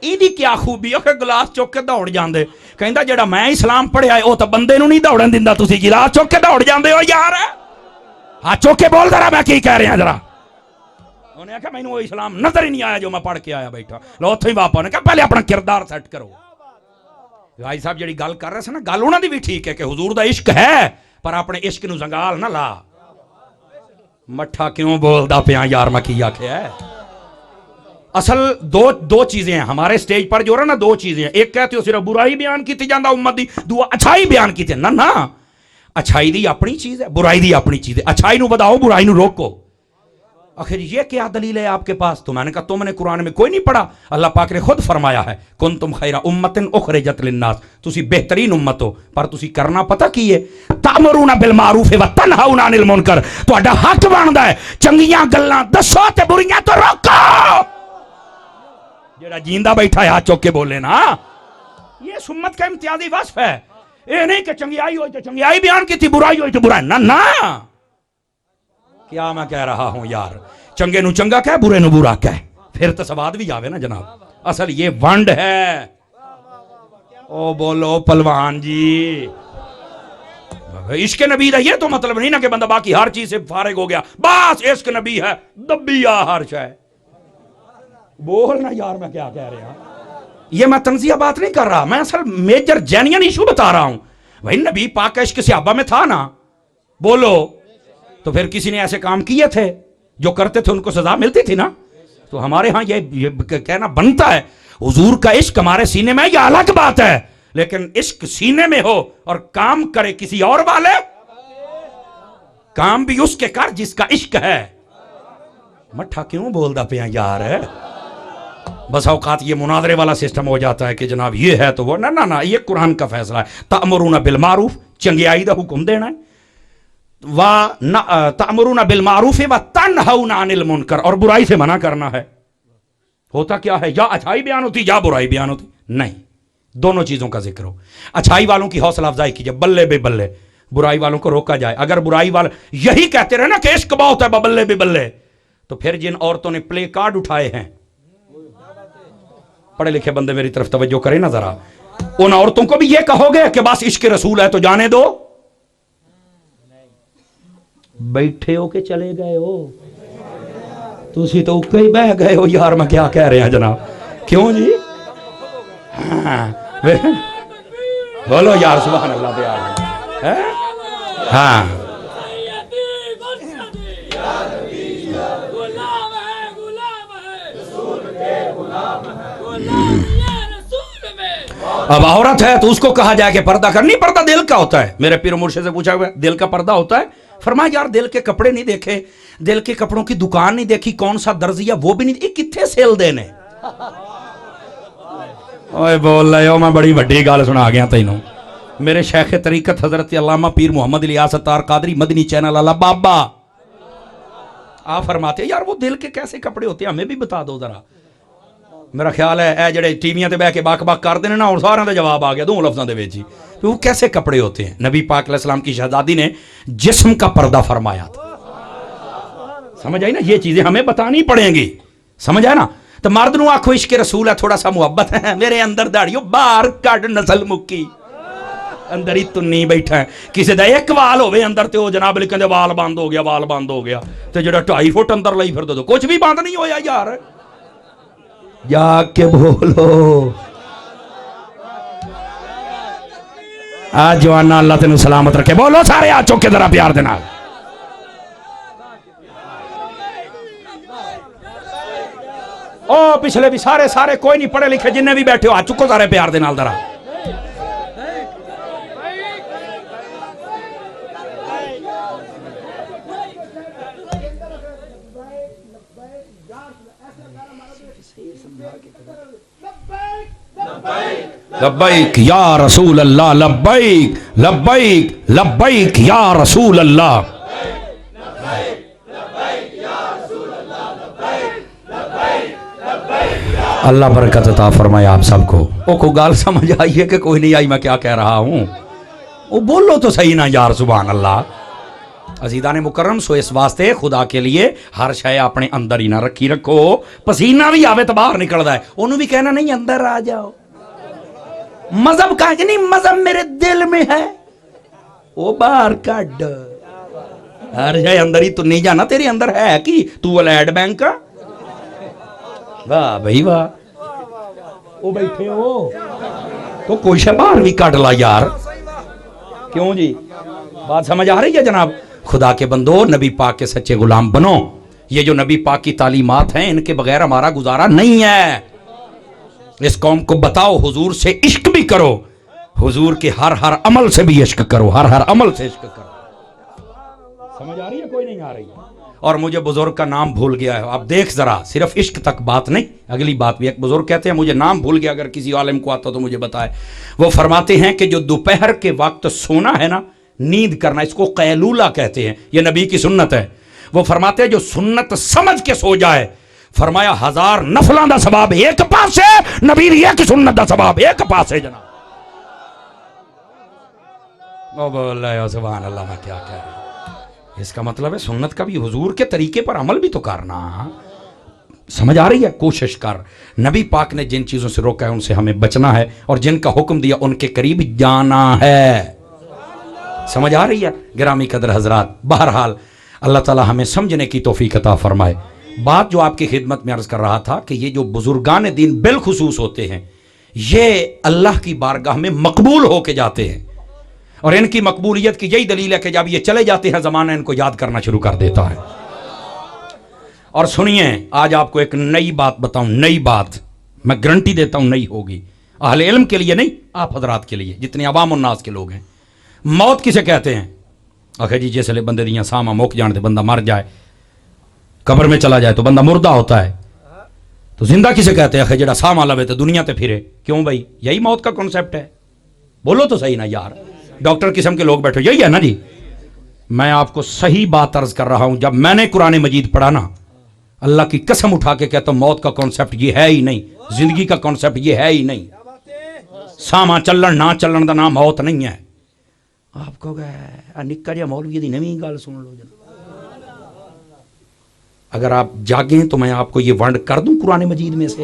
ایدی کیا خوبی؟ اکھے گلاس چک کے دوڑ جاندے. کہندا جڑا میں اسلام پڑھیا ہے او تے بندے نوں نہیں دوڑن دیندا, تسی گلاس چک کے دوڑ جاندے ہو یار. ہاں چک کے بول ذرا میں کی کہہ رہا ذرا. انہیں کہا مینوں اسلام نظر ہی نہیں آیا جو میں پڑھ کے آیا بیٹھا. لو اوتھے ہی واپس. نے کہا پہلے اپنا کردار سیٹ کرو. بھائی صاحب جڑی گل کر رہے سن نا, گل انہاں دی بھی ٹھیک ہے کہ حضور دا عشق ہے, پر اپنے عشق نوں زنگال نہ لا. مٹھا کیوں بولدا پیاں یار, میں کی آکھیا ہے. اصل دو چیزیں ہیں ہمارے سٹیج پر جو رہا نا, دو چیزیں ہیں. ایک کہتے ہو صرف برائی بیان کیتی جاندہ امت دی, دو اچھائی بیان کیتی. نہ اچھائی دی اپنی چیز ہے, برائی دی اپنی چیز ہے. اچھائی نو بداؤ, برائی نو روکو. آخر یہ کیا دلیل ہے آپ کے پاس؟ تو میں نے کہا تم نے قرآن میں کوئی نہیں پڑھا؟ اللہ پاک نے خود فرمایا ہے کنتم خیر امت اخرجت للناس, تسی بہترین امت ہو, پر تسی کرنا پتہ کی ہے؟ تأمرون بالمعروف و تنہون عن المنکر. تہاڈا حق بندا ہے چنگیاں گلاں دسو تے بریاں تو روکو. جڑا جیندہ بیٹھا ہے ہاتھ چوک کے بولے نا, یہ سمت کا امتیازی وصف ہے. اے نہیں کہ چنگیائی ہوئی تو چنگیائی بیان کی تھی, برائی ہوئی تو برائی. نہ کیا میں کہہ رہا ہوں یار, چنگے نو چنگا کہہ, برے نو برا کہہ, پھر تو سواد بھی جاوے نا جناب. اصل یہ ونڈ ہے. او بولو پلوان جی, عشق نبی دا یہ تو مطلب نہیں نا کہ بندہ باقی ہر چیز سے فارغ ہو گیا, بس عشق نبی ہے دبیا ہر شے. بولنا یار میں کیا کہہ رہا ہوں. یہ میں تنزیہ بات نہیں کر رہا, میں اصل میجر جینین ایشو بتا رہا ہوں. بھائی نبی پاک کا عشق صحابہ میں تھا نا, بولو. تو پھر کسی نے ایسے کام کیے تھے جو کرتے تھے ان کو سزا ملتی تھی نا. تو ہمارے ہاں یہ کہنا بنتا ہے حضور کا عشق ہمارے سینے میں, یہ الگ بات ہے, لیکن عشق سینے میں ہو اور کام کرے کسی اور والے, کام بھی اس کے کر جس کا عشق ہے. مٹھا کیوں بولدا پیا یار. بس اوقات یہ مناظرے والا سسٹم ہو جاتا ہے کہ جناب یہ ہے تو وہ نہ, یہ قرآن کا فیصلہ ہے. تأمرون بالمعروف, چنگیائی دا حکم دینا ہے, تأمرون بالمعروف و تنہون عن المنکر, اور برائی سے منع کرنا ہے. ہوتا کیا ہے, یا اچھائی بیان ہوتی یا برائی بیان ہوتی. نہیں, دونوں چیزوں کا ذکر ہو. اچھائی والوں کی حوصلہ افزائی کیجئے, بلے بے بلے. برائی والوں کو روکا جائے. اگر برائی والے یہی کہتے رہے نا کہ عشق بہت ہے بلے بے بلے, تو پھر جن عورتوں نے پلے کارڈ اٹھائے ہیں پڑھے لکھے بندے میری طرف توجہ کریں نا ذرا. ان عورتوں کو بھی یہ کہو گے کہ بس عشق رسول ہے تو جانے دو؟ بیٹھے ہو کہ چلے گئے ہو؟ تسی تو کہیں بہ گئے ہو یار. میں کیا کہہ رہے ہیں جناب؟ کیوں جی؟ بولو یار سبحان اللہ پیار. ہاں اب عورت ہے تو اس کو کہا جائے کہ پردہ کر. نہیں، پردہ دل کا ہوتا ہے. میرے پیر و مرشد سے پوچھا ہوا دل کا پردہ ہوتا ہے؟ فرمایا یار دل کے کپڑے نہیں دیکھے، دل کے کپڑوں کی دکان نہیں دیکھی، کون سا درزیہ وہ بھی نہیں دیکھی، کتنے سیل دینے. اوے بول رہے ہو، میں بڑی بڑی گال سنا گیا تینوں. میرے شیخ طریقت حضرت علامہ پیر محمد الیاس اتار قادری مدنی چینل والا بابا آپ فرماتے ہیں یار وہ دل کے کیسے کپڑے ہوتے ہیں ہمیں بھی بتا دو ذرا. میرا خیال ہے اے جڑے ٹیویاں تے بیٹھ کے باک باک کر دینے نا اور سارے دا جواب آ گیا دو لفظاں دے وچ ہی. وہ کیسے کپڑے ہوتے ہیں؟ نبی پاک علیہ السلام کی شہزادی نے جسم کا پردہ فرمایا تھا. سمجھ آئی نا؟ یہ چیزیں ہمیں بتانی پڑیں گی. سمجھ آئے نا؟ تو مرد نو آکھو عشق رسول ہے، تھوڑا سا محبت ہے. میرے اندر داڑیو باہر کڈ نسل مکی، اندر ہی تنی بیٹھا ہے. کسی دا ایک وال ہوئے اندر تے وہ جناب لکھن دے وال بند ہو گیا، وال بند ہو گیا. تے جڑا 2.5 فٹ اندر لئی پھر دو کچھ بھی بند نہیں ہویا یار. جا کے بولو آج جوانا اللہ تینوں سلامت رکھے. بولو سارے آ چوکے ذرا پیار دے نال. او پچھلے بھی سارے کوئی نہیں پڑھے لکھے جنہیں بھی بیٹھے ہو آ چکو سارے پیار دے نال ذرا. لبیک یا رسول اللہ، لبیک لبیک لبیک یا رسول اللہ. اللہ برکت عطا فرمائے آپ سب کو. او کو گال سمجھ آئی ہے کہ کوئی نہیں آئی؟ میں کیا کہہ رہا ہوں؟ او بولو تو صحیح نا یار سبحان اللہ. عزیزان مکرم سو اس واسطے خدا کے لیے ہر شے اپنے اندر ہی نہ رکھی رکھو. پسینہ بھی آوے تو باہر نکلدا ہے، انہوں بھی کہنا نہیں اندر آ جاؤ. مذہب کا نہیں، مذہب میرے دل میں ہے، وہ باہر کڈ. ہر شے اندر ہی تو نہیں جانا. تیرے اندر ہے کہ تو لیڈ بینک کا؟ واہ بھائی واہ. وہ بیٹھے ہو تو کوئی شے باہر بھی کڈ لا یار. کیوں جی؟ بات سمجھ آ رہی ہے جناب؟ خدا کے بندو نبی پاک کے سچے غلام بنو. یہ جو نبی پاک کی تعلیمات ہیں ان کے بغیر ہمارا گزارا نہیں ہے. اس قوم کو بتاؤ حضور سے عشق بھی کرو، حضور کے ہر عمل سے بھی عشق کرو، ہر عمل سے عشق کرو. سمجھ آ رہی ہے؟ کوئی نہیں آ رہی؟ اور مجھے بزرگ کا نام بھول گیا ہے. اب دیکھ ذرا، صرف عشق تک بات نہیں، اگلی بات بھی. ایک بزرگ کہتے ہیں مجھے نام بھول گیا، اگر کسی عالم کو آتا تو مجھے بتائے. وہ فرماتے ہیں کہ جو دوپہر کے وقت سونا ہے نا، نیند کرنا، اس کو قیلولہ کہتے ہیں. یہ نبی کی سنت ہے. وہ فرماتے ہیں جو سنت سمجھ کے سو جائے، فرمایا 1000 نفلاں دا ثواب ایک پاس ہے، نبی ایک سنت دا ثواب ایک پاس ہے. جناب وہ بول رہے ہو سبحان اللہ. میں کیا کہہ رہا ہوں؟ اس کا مطلب ہے سنت کا بھی حضور کے طریقے پر عمل بھی تو کرنا. سمجھ آ رہی ہے؟ کوشش کر. نبی پاک نے جن چیزوں سے روکا ہے ان سے ہمیں بچنا ہے، اور جن کا حکم دیا ان کے قریب جانا ہے. سمجھ آ رہی ہے گرامی قدر حضرات؟ بہرحال اللہ تعالی ہمیں سمجھنے کی توفیق عطا فرمائے. بات جو آپ کی خدمت میں عرض کر رہا تھا کہ یہ جو بزرگان دین بالخصوص ہوتے ہیں یہ اللہ کی بارگاہ میں مقبول ہو کے جاتے ہیں، اور ان کی مقبولیت کی یہی دلیل ہے کہ جب یہ چلے جاتے ہیں زمانہ ان کو یاد کرنا شروع کر دیتا ہے. اور سنیے آج آپ کو ایک نئی بات بتاؤں، نئی بات میں گارنٹی دیتا ہوں نئی ہوگی. اہل علم کے لیے نہیں، آپ حضرات کے لیے جتنے عوام الناس کے لوگ ہیں. موت کسے کہتے ہیں؟ آخر جی جیسے بندے دیاں ساما مک جان دے بندہ مر جائے، قبر میں چلا جائے تو بندہ مردہ ہوتا ہے. تو زندہ کسے کہتے ہیں؟ آخر جڑا ساما لوے تو دنیا تے پھرے. کیوں بھائی؟ یہی موت کا کنسپٹ ہے. بولو تو صحیح نا یار. ڈاکٹر قسم کے لوگ بیٹھو، یہی ہے نا جی. میں آپ کو صحیح بات عرض کر رہا ہوں. جب میں نے قرآن مجید پڑھا نا، اللہ کی قسم اٹھا کے کہتا ہوں موت کا کنسپٹ یہ ہے ہی نہیں، زندگی کا کنسپٹ یہ ہے ہی نہیں. ساما چلن نہ چلن دا نام موت نہیں ہے. آپ کو گئے نکا جا مولوی دی نویں گل سن لو جناب. اگر آپ جاگیں تو میں آپ کو یہ ونڈ کر دوں قرآن مجید میں سے.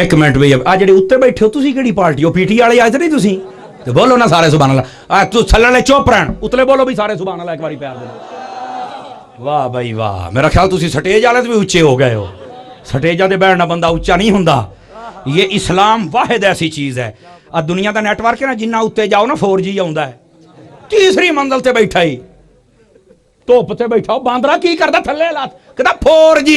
ਇੱਕ ਮਿੰਟ ਬਈ ਆ ਜਿਹੜੇ ਉੱਤੇ ਬੈਠੇ ਹੋ ਤੁਸੀਂ ਕਿਹੜੀ ਪਾਰਟੀ ਹੋ ਪੀਟੀ ਵਾਲੇ ਆਏ ਤੇ ਨਹੀਂ ਤੁਸੀਂ ਤੇ ਬੋਲੋ ਨਾ ਸਾਰੇ ਸੁਭਾਨ ਅੱਲਾਹ ਆ ਤੂੰ ਥੱਲੇ ਵਾਲੇ ਚੁੱਪ ਰਹਿਣ ਉਤਲੇ ਬੋਲੋ ਵੀ ਸਾਰੇ ਸੁਭਾਨ ਅੱਲਾਹ ਇੱਕ ਵਾਰੀ ਪਿਆਰ ਦੇ ਵਾਹ ਬਈ ਵਾਹ ਮੇਰਾ ਖਿਆਲ ਤੁਸੀਂ ਸਟੇਜ ਵਾਲੇ ਤੋਂ ਵੀ ਉੱਚੇ ਹੋ ਗਏ ਹੋ ਸਟੇਜਾਂ ਤੇ ਬੈਠਣਾ ਬੰਦਾ ਉੱਚਾ ਨਹੀਂ ਹੁੰਦਾ ਇਹ ਇਸਲਾਮ ਵਾਹਿਦ ਐਸੀ ਚੀਜ਼ ਹੈ ਆ ਦੁਨੀਆ ਦਾ ਨੈਟਵਰਕ ਹੈ ਨਾ ਜਿੰਨਾ ਉੱਤੇ ਜਾਓ ਨਾ 4G ਆਉਂਦਾ ਹੈ ਤੀਸਰੀ ਮੰਜ਼ਲ ਤੇ ਬੈਠਾ ਹੀ ਧੁੱਪ ਤੇ ਬੈਠਾ ਬਾਂਦਰਾ ਕੀ ਕਰਦਾ ਥੱਲੇ ਲੱਤ ਕਹਿੰਦਾ 4G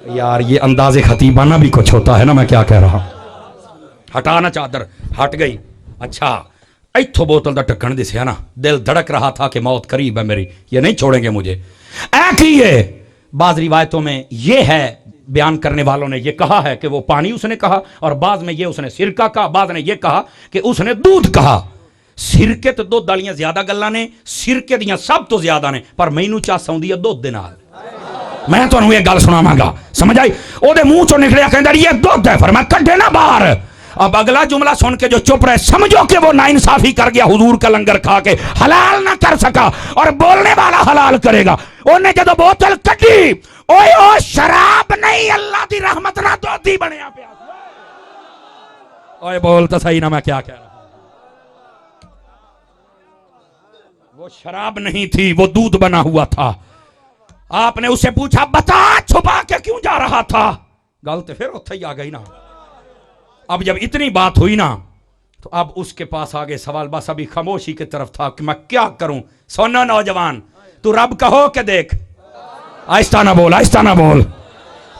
یار یہ انداز خطیبانہ بھی کچھ ہوتا ہے نا، میں کیا کہہ رہا ہوں. ہٹانا چادر، ہٹ گئی. اچھا ایتھو بوتل دا ٹکن دسیا نا، دل دھڑک رہا تھا کہ موت قریب ہے میری، یہ نہیں چھوڑیں گے مجھے. یہ بعض روایتوں میں یہ ہے، بیان کرنے والوں نے یہ کہا ہے کہ وہ پانی اس نے کہا، اور بعض میں یہ اس نے سرکہ کہا، بعض نے یہ کہا کہ اس نے دودھ کہا. سرکے تو دودھ دالیاں زیادہ گلاں نے، سرکے دیاں سب تو زیادہ نے، پر مینوں چا سوندی ہے دودھ دے نال. میں تانوں یہ گل سناواں گا، سمجھ آئی؟ او دے منہ چوں نکلیا کہندا یہ دودھ ہے، فرمایا کڈے نہ باہر. اب اگلا جملہ سن کے جو چپ رہے سمجھو کہ وہ ناانصافی کر گیا، حضور کا لنگر کھا کے حلال نہ کر سکا، اور بولنے والا حلال کرے گا. انہیں جدو بوتل کٹی، اوئے او شراب نہیں، اللہ دی رحمت نہ دودھی بنیا پیا. اوئے بول تو صحیح نہ میں کیا کہہ رہا ہوں. وہ شراب نہیں تھی، وہ دودھ بنا ہوا تھا. آپ نے اسے پوچھا بتا چھپا کے کیوں جا رہا تھا؟ گل تو پھر اتھے ہی آ گئی نا. اب جب اتنی بات ہوئی نا تو اب اس کے پاس آگے سوال، بس ابھی خاموشی کی طرف تھا کہ میں کیا کروں. سونا نوجوان، تو رب کا ہو کے دیکھ، آہستہ نہ بول، آہستہ نہ بول.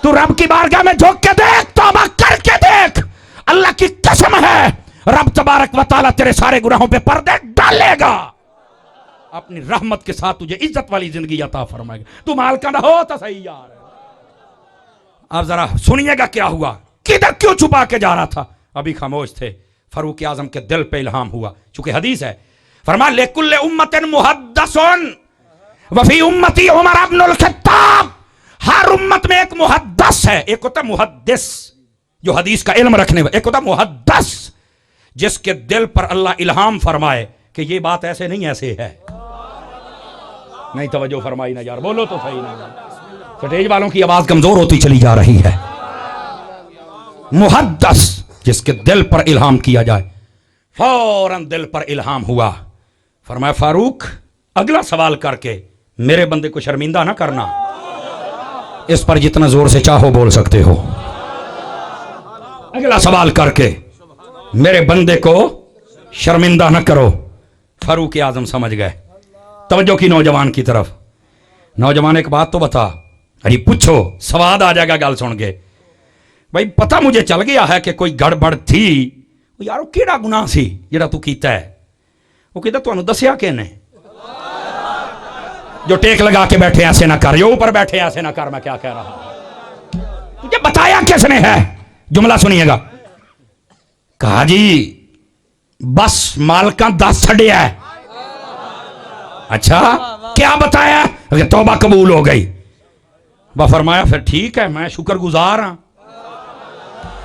تو رب کی بارگاہ میں جھک کے دیکھ، توبہ کر کے دیکھ. اللہ کی قسم ہے رب تبارک و تعالیٰ تیرے سارے گناہوں پہ پردے ڈالے گا، اپنی رحمت کے ساتھ تجھے عزت والی زندگی عطا فرمائے گا. تو مال کا نہ ہو تو صحیح یار. اب ذرا سنیے گا کیا ہوا، کدھر کیوں چھپا کے جا رہا تھا. ابھی خاموش تھے. فاروق اعظم کے دل پہ الہام ہوا، چونکہ حدیث ہے، فرمایا لِكُلِّ أُمَّةٍ مُحَدَّثٌ وَفِي أُمَّتِي عُمَرَ بْنُ الْخَطَّابِ. ہر امت میں ایک محدث ہے. ایک ہوتا محدث جو حدیث کا علم رکھنے والا، ایک ہوتا محدث جس کے دل پر اللہ الہام فرمائے کہ یہ بات ایسے نہیں ایسے ہے. نہیں توجہ فرمائی نہ یار، بولو تو صحیح نہ. سٹیج والوں کی آواز کمزور ہوتی چلی جا رہی ہے. محدث جس کے دل پر الہام کیا جائے. فوراً دل پر الہام ہوا. فرمایا فاروق اگلا سوال کر کے میرے بندے کو شرمندہ نہ کرنا. اس پر جتنا زور سے چاہو بول سکتے ہو. اگلا سوال کر کے میرے بندے کو شرمندہ نہ کرو. فاروق اعظم سمجھ گئے. توجہ کی نوجوان کی طرف. نوجوان ایک بات تو بتا. ارے پوچھو، سواد آ جائے گا گل سن کے. بھائی پتہ مجھے چل گیا ہے کہ کوئی گڑبڑ تھی. یارو کیڑا گناہ سی جڑا تو کیتا ہے؟ وہ کہتا تو انہوں دسیا کہ نہیں. جو ٹیک لگا کے بیٹھے ایسے نہ کر، جو اوپر بیٹھے ایسے نہ کر. میں کیا کہہ رہا ہوں؟ تجھے بتایا کس نے ہے؟ جملہ سنیے گا. کہا جی بس مالکاں 10 چھڑیا ہے. اچھا کیا بتایا؟ کہ توبہ قبول ہو گئی. وہ فرمایا پھر ٹھیک ہے، میں شکر گزار ہاں.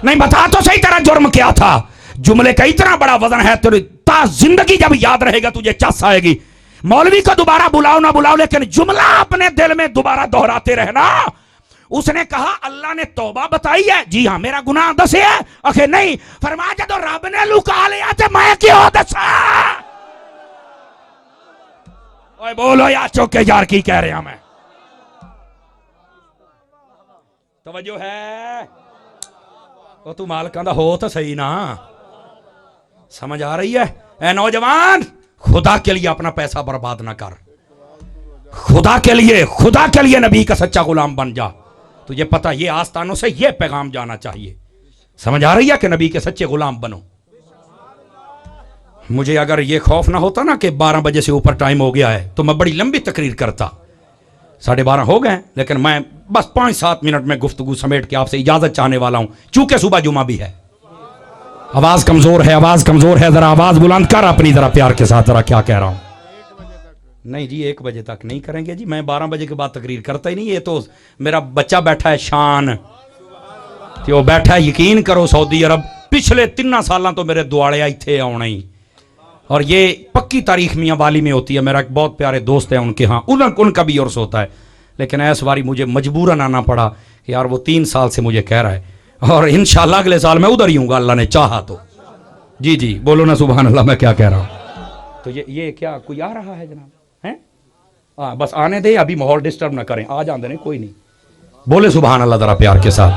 نہیں بتا تو صحیح طرح جرم کیا تھا. جملے کا اتنا بڑا وزن ہے تو تا زندگی جب یاد رہے گا تجھے چس آئے گی. مولوی کو دوبارہ بلاؤ نہ بلاؤ لیکن جملہ اپنے دل میں دوبارہ دہراتے رہنا. اس نے کہا اللہ نے توبہ بتائی ہے. جی ہاں میرا گناہ دسے ہے. اکھے نہیں. فرمایا جب رب نے لکا لیا تو میں کیوں دسا؟ اوے بولو یا چوکے یار کی کہہ رہا میں. توجہ ہے؟ وہ تو مالکاں دا ہو تو صحیح نا. سمجھ آ رہی ہے؟ اے نوجوان خدا کے لیے اپنا پیسہ برباد نہ کر. خدا کے لیے نبی کا سچا غلام بن جا. تجھے پتہ یہ آستانوں سے یہ پیغام جانا چاہیے. سمجھ آ رہی ہے کہ نبی کے سچے غلام بنو. مجھے اگر یہ خوف نہ ہوتا نا کہ 12 بجے سے اوپر ٹائم ہو گیا ہے تو میں بڑی لمبی تقریر کرتا. 12:30 ہو گئے لیکن میں بس 5-7 منٹ میں گفتگو سمیٹ کے آپ سے اجازت چاہنے والا ہوں چونکہ صبح جمعہ بھی ہے. آواز کمزور ہے ذرا آواز بلند کر اپنی ذرا پیار کے ساتھ. ذرا کیا کہہ رہا ہوں؟ نہیں جی 1 بجے تک نہیں کریں گے جی. میں 12 بجے کے بعد تقریر کرتا ہی نہیں. یہ تو میرا بچہ بیٹھا ہے شان کہ وہ بیٹھا ہے. یقین کرو سعودی عرب پچھلے 3 سالاں تو میرے دوڑے آئی تھے آنے ہی. اور یہ پکی تاریخ میاں والی میں ہوتی ہے. میرا ایک بہت پیارے دوست ہے ان کے ہاں ان کا بھی عرس ہوتا ہے. لیکن ایس باری مجھے مجبوراً آنا پڑا کہ یار وہ 3 سال سے مجھے کہہ رہا ہے اور انشاءاللہ اگلے سال میں ادھر ہی ہوں گا اللہ نے چاہا تو. جی بولو نا سبحان اللہ. میں کیا کہہ رہا ہوں؟ تو یہ کیا کوئی آ رہا ہے جناب؟ ہاں بس آنے دیں. ابھی ماحول ڈسٹرب نہ کریں. آ جاندے نہیں کوئی نہیں. بولے سبحان اللہ ذرا پیار کے ساتھ.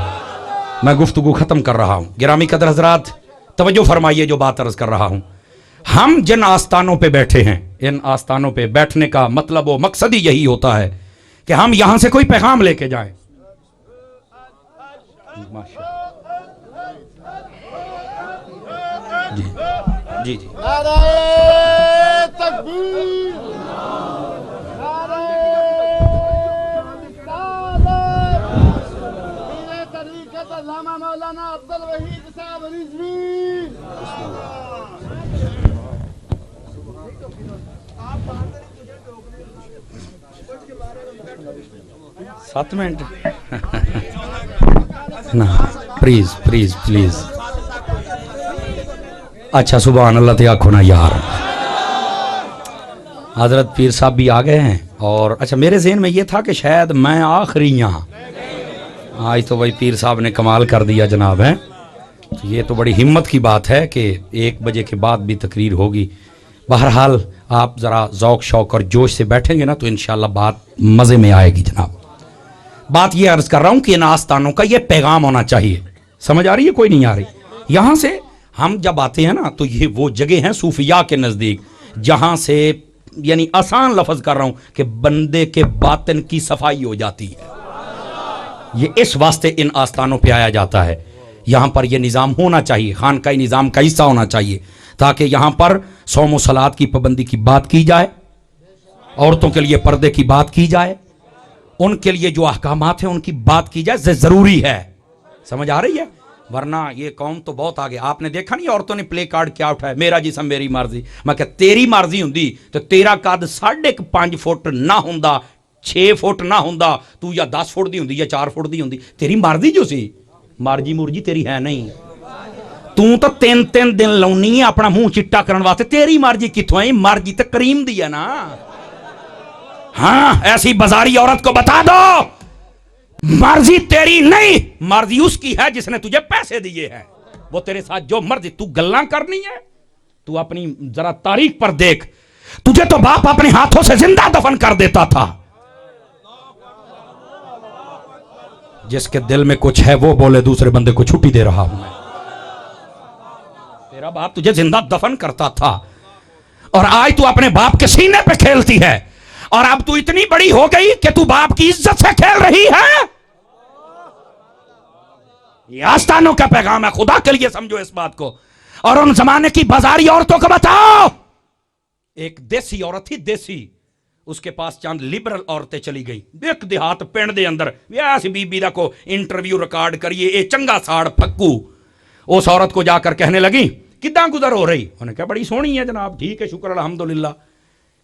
میں گفتگو ختم کر رہا ہوں. گرامی قدر حضرات توجہ فرمائیے جو بات عرض کر رہا ہوں. ہم جن آستانوں پہ بیٹھے ہیں ان آستانوں پہ بیٹھنے کا مطلب و مقصد ہی یہی ہوتا ہے کہ ہم یہاں سے کوئی پیغام لے کے جائیں. جی جی جی نعرہ تکبیر، نعرہ رسالت، پیر طریقت علامہ مولانا عبدالوحید صاحب رضوی۔ 7 منٹ نا پلیز پلیز پلیز. اچھا سبحان اللہ تے آنکھوں نا یار. حضرت پیر صاحب بھی آ گئے ہیں اور اچھا میرے ذہن میں یہ تھا کہ شاید میں آخری یہاں. آج تو بھائی پیر صاحب نے کمال کر دیا جناب ہے. یہ تو بڑی ہمت کی بات ہے کہ 1 بجے کے بعد بھی تقریر ہوگی. بہرحال آپ ذرا ذوق شوق اور جوش سے بیٹھیں گے نا تو انشاءاللہ بات مزے میں آئے گی جناب. بات یہ عرض کر رہا ہوں کہ ان آستانوں کا یہ پیغام ہونا چاہیے. سمجھ آ رہی ہے کوئی نہیں آ رہی؟ یہاں سے ہم جب آتے ہیں نا تو یہ وہ جگہ ہیں صوفیاء کے نزدیک جہاں سے یعنی آسان لفظ کر رہا ہوں کہ بندے کے باطن کی صفائی ہو جاتی ہے. یہ اس واسطے ان آستانوں پہ آیا جاتا ہے. یہاں پر یہ نظام ہونا چاہیے، خانقاہی نظام کا حصہ ہونا چاہیے تاکہ یہاں پر صوم و صلات کی پابندی کی بات کی جائے، عورتوں کے لیے پردے کی بات کی جائے، ان کے لیے جو احکامات ہیں ان کی بات کی جائے. ضروری ہے. سمجھ آ رہی ہے؟ ورنہ یہ قوم تو بہت آگے. آپ نے دیکھا نہیں عورتوں نے پلے کارڈ کیا اٹھایا؟ میرا جسم میری مرضی. میں کہ تیری مرضی ہوندی تو تیرا قد 5.5 فٹ نہ ہوندا، 6 فٹ نہ ہوندا، تو یا 10 فٹ دی ہوندی یا 4 فٹ دی ہوندی. تیری مرضی جو سی، مرضی مرجی تیری ہے نہیں. تو 3 دن لاؤنی ہے اپنا منہ چٹا کرن واسطے. تیری مرضی کتوں ہے؟ مرضی تو کریم دی ہے نا. ہاں ایسی بازاری عورت کو بتا دو مرضی تیری نہیں، مرضی اس کی ہے جس نے تجھے پیسے دیے ہیں. وہ تیرے ساتھ جو مرضی تو گلاں کرنی ہے. تو اپنی ذرا تاریخ پر دیکھ، تجھے تو باپ اپنے ہاتھوں سے زندہ دفن کر دیتا تھا. جس کے دل میں کچھ ہے وہ بولے دوسرے بندے کو چھٹی دے رہا ہوں میں. تیرا باپ تجھے زندہ دفن کرتا تھا اور آج تو اپنے باپ کے سینے پہ کھیلتی ہے. اور اب تو اتنی بڑی ہو گئی کہ تو باپ کی عزت سے کھیل رہی ہے. یہ آستانوں کا پیغام ہے. خدا کے لیے سمجھو اس بات کو. اور ان زمانے کی بازاری عورتوں کو بتاؤ. ایک دیسی عورت تھی، دیسی، اس کے پاس چند لبرل عورتیں چلی گئی ایک دیہات پنڈ دے اندر. ایسی بی بی دا کو انٹرویو ریکارڈ کریے، اے چنگا ساڑ پھکو. اس عورت کو جا کر کہنے لگی کداں گزر ہو رہی؟ انہوں نے کہا بڑی سونی ہے جناب. ٹھیک ہے شکر الحمدللہ.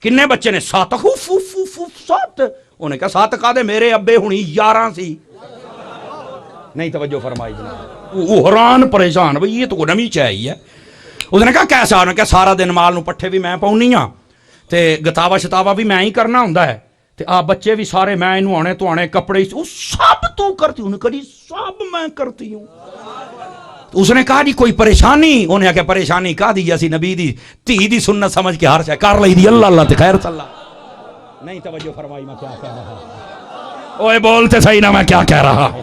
کنے بچے نے؟ 7. 7. انہوں نے کہا 7 کا دے میرے ابے ہونی 11 سی. نہیں توجہ فرمائی جناب. وہ حیران پریشان بھئی یہ تو نمی چاہیے. اس نے کہا کیسا؟ انہوں نے کہا سارا دن مال نو پٹھے بھی میں پاؤنی ہاں تے گتاوا شتاوا بھی میں ہی کرنا ہوندا ہے تے آ بچے بھی سارے میں انہوں آنے تو آنے کپڑے سب تو کرتی ہوں. کہی سب میں کرتی ہوں. اس نے کہا جی کوئی پریشانی؟ انہیں کہا پریشانی کہا دی اسی نبی دی تھی دی سنت سمجھ کے ہر شے کر لئی دی. اللہ اللہ تے خیر صلی اللہ. نہیں توجہ فرمائی میں کیا کہہ رہا ہوں. اوے بولتے صحیح نہ میں کیا کہہ رہا ہوں.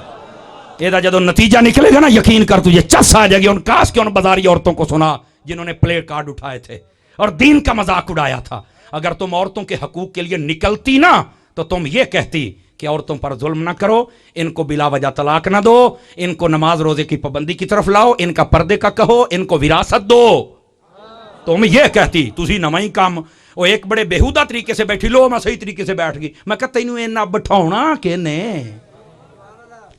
یہ جدو نتیجہ نکلے گا نا یقین کر تجھے چس آ جائے گی. ان کاش کے ان بازاری عورتوں کو سنا جنہوں نے پلے کارڈ اٹھائے تھے اور دین کا مذاق اڑایا تھا. اگر تم عورتوں کے حقوق کے لیے نکلتی نا تو تم یہ کہتی کہ عورتوں پر ظلم نہ کرو، ان کو بلا وجہ طلاق نہ دو، ان کو نماز روزے کی پابندی کی طرف لاؤ، ان کا پردے کا کہو، ان کو وراثت دو. تم یہ کہتی تسی نمائی کام. وہ ایک بڑے بےہودہ طریقے سے بیٹھی. لو میں صحیح طریقے سے بیٹھ گئی. میں کہتا تینوں اینا بٹھاؤنا کہ نے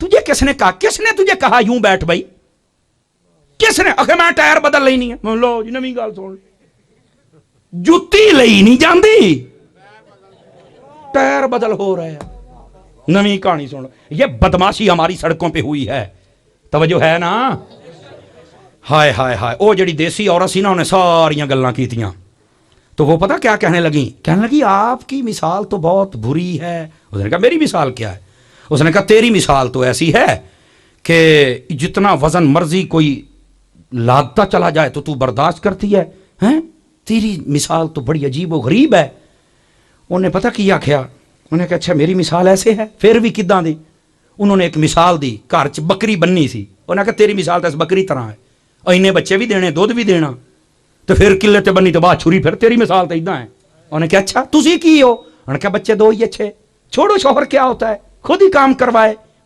تجھے کس نے کہا؟ کس نے تجھے کہا یوں بیٹھ بھائی؟ کس نے؟ اکھے میں ٹائر بدل لئی نہیں ہے. لو جی نویں گل سن، جُتی لئی نہیں جاندی، ٹائر بدل ہو رہا ہے. نویں کہانی سن. یہ بدماشی ہماری سڑکوں پہ ہوئی ہے. توجہ ہے نا؟ ہائے ہائے ہائے. او جڑی دیسی عورت سی نا انہیں ساریاں گلاں کیتیاں تو وہ پتہ کیا کہنے لگی؟ کہنے لگی آپ کی مثال تو بہت بری ہے. اس نے کہا میری مثال کیا ہے؟ اس نے کہا تیری مثال تو ایسی ہے کہ جتنا وزن مرضی کوئی لادتا چلا جائے تو تو برداشت کرتی ہے. ہیں تیری مثال تو بڑی عجیب و غریب ہے. انہیں پتہ کیا کیا؟ انہوں نے کہا اچھا میری مثال ایسے ہے. پھر بھی کداں دی؟ انہوں نے ایک مثال دی. گھر چ بکری بننی سی. انہوں نے کہا تیری مثال تو اس بکری طرح ہے. اینے بچے بھی دینے، دودھ بھی دینا، تو پھر کلے تے بنی تو بعد چھری. پھر تیری مثال تو اداں ہے. انہوں نے کہا اچھا تسی کی ہو؟ انہوں نے کہا بچے 2 ہی اچھے. چھوڑو شوہر کیا ہوتا ہے، خود ہی کام کروائے.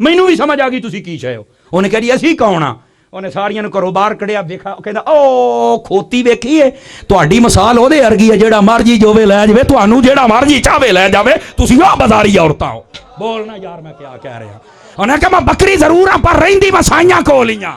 ਮੈਨੂੰ ਵੀ ਸਮਝ ਆ ਗਈ ਤੁਸੀਂ ਕੀ ਸ਼ੈ ਹੋ। ਉਹਨੇ ਕਹਿ ਰਹੀ ਅਸੀਂ ਕੌਣ ਆ। ਉਹਨੇ ਸਾਰੀਆਂ ਨੂੰ ਘਰੋਂ ਬਾਹਰ ਕੱਢਿਆ, ਵੇਖਾ, ਉਹ ਕਹਿੰਦਾ ਓ ਖੋਤੀ ਵੇਖੀਏ ਤੁਹਾਡੀ ਮਿਸਾਲ ਉਹਦੇ ਵਰਗੀ ਹੈ ਜਿਹੜਾ ਮਰਜੀ ਜੋਵੇ ਲੈ ਜਾਵੇ, ਤੁਹਾਨੂੰ ਜਿਹੜਾ ਮਰਜੀ ਚਾਹਵੇ ਲੈ ਜਾਵੇ, ਤੁਸੀਂ ਉਹ ਬਾਜ਼ਾਰੀ ਔਰਤਾਂ ਹੋ। ਬੋਲਣਾ ਯਾਰ ਮੈਂ ਕਿਆ ਕਹਿ ਰਿਹਾ। ਉਹਨੇ ਕਿਹਾ ਮੈਂ ਬੱਕਰੀ ਜ਼ਰੂਰ ਹਾਂ ਪਰ ਰਹਿੰਦੀ ਵਸਾਈਆਂ ਕੋਲੀਆਂ।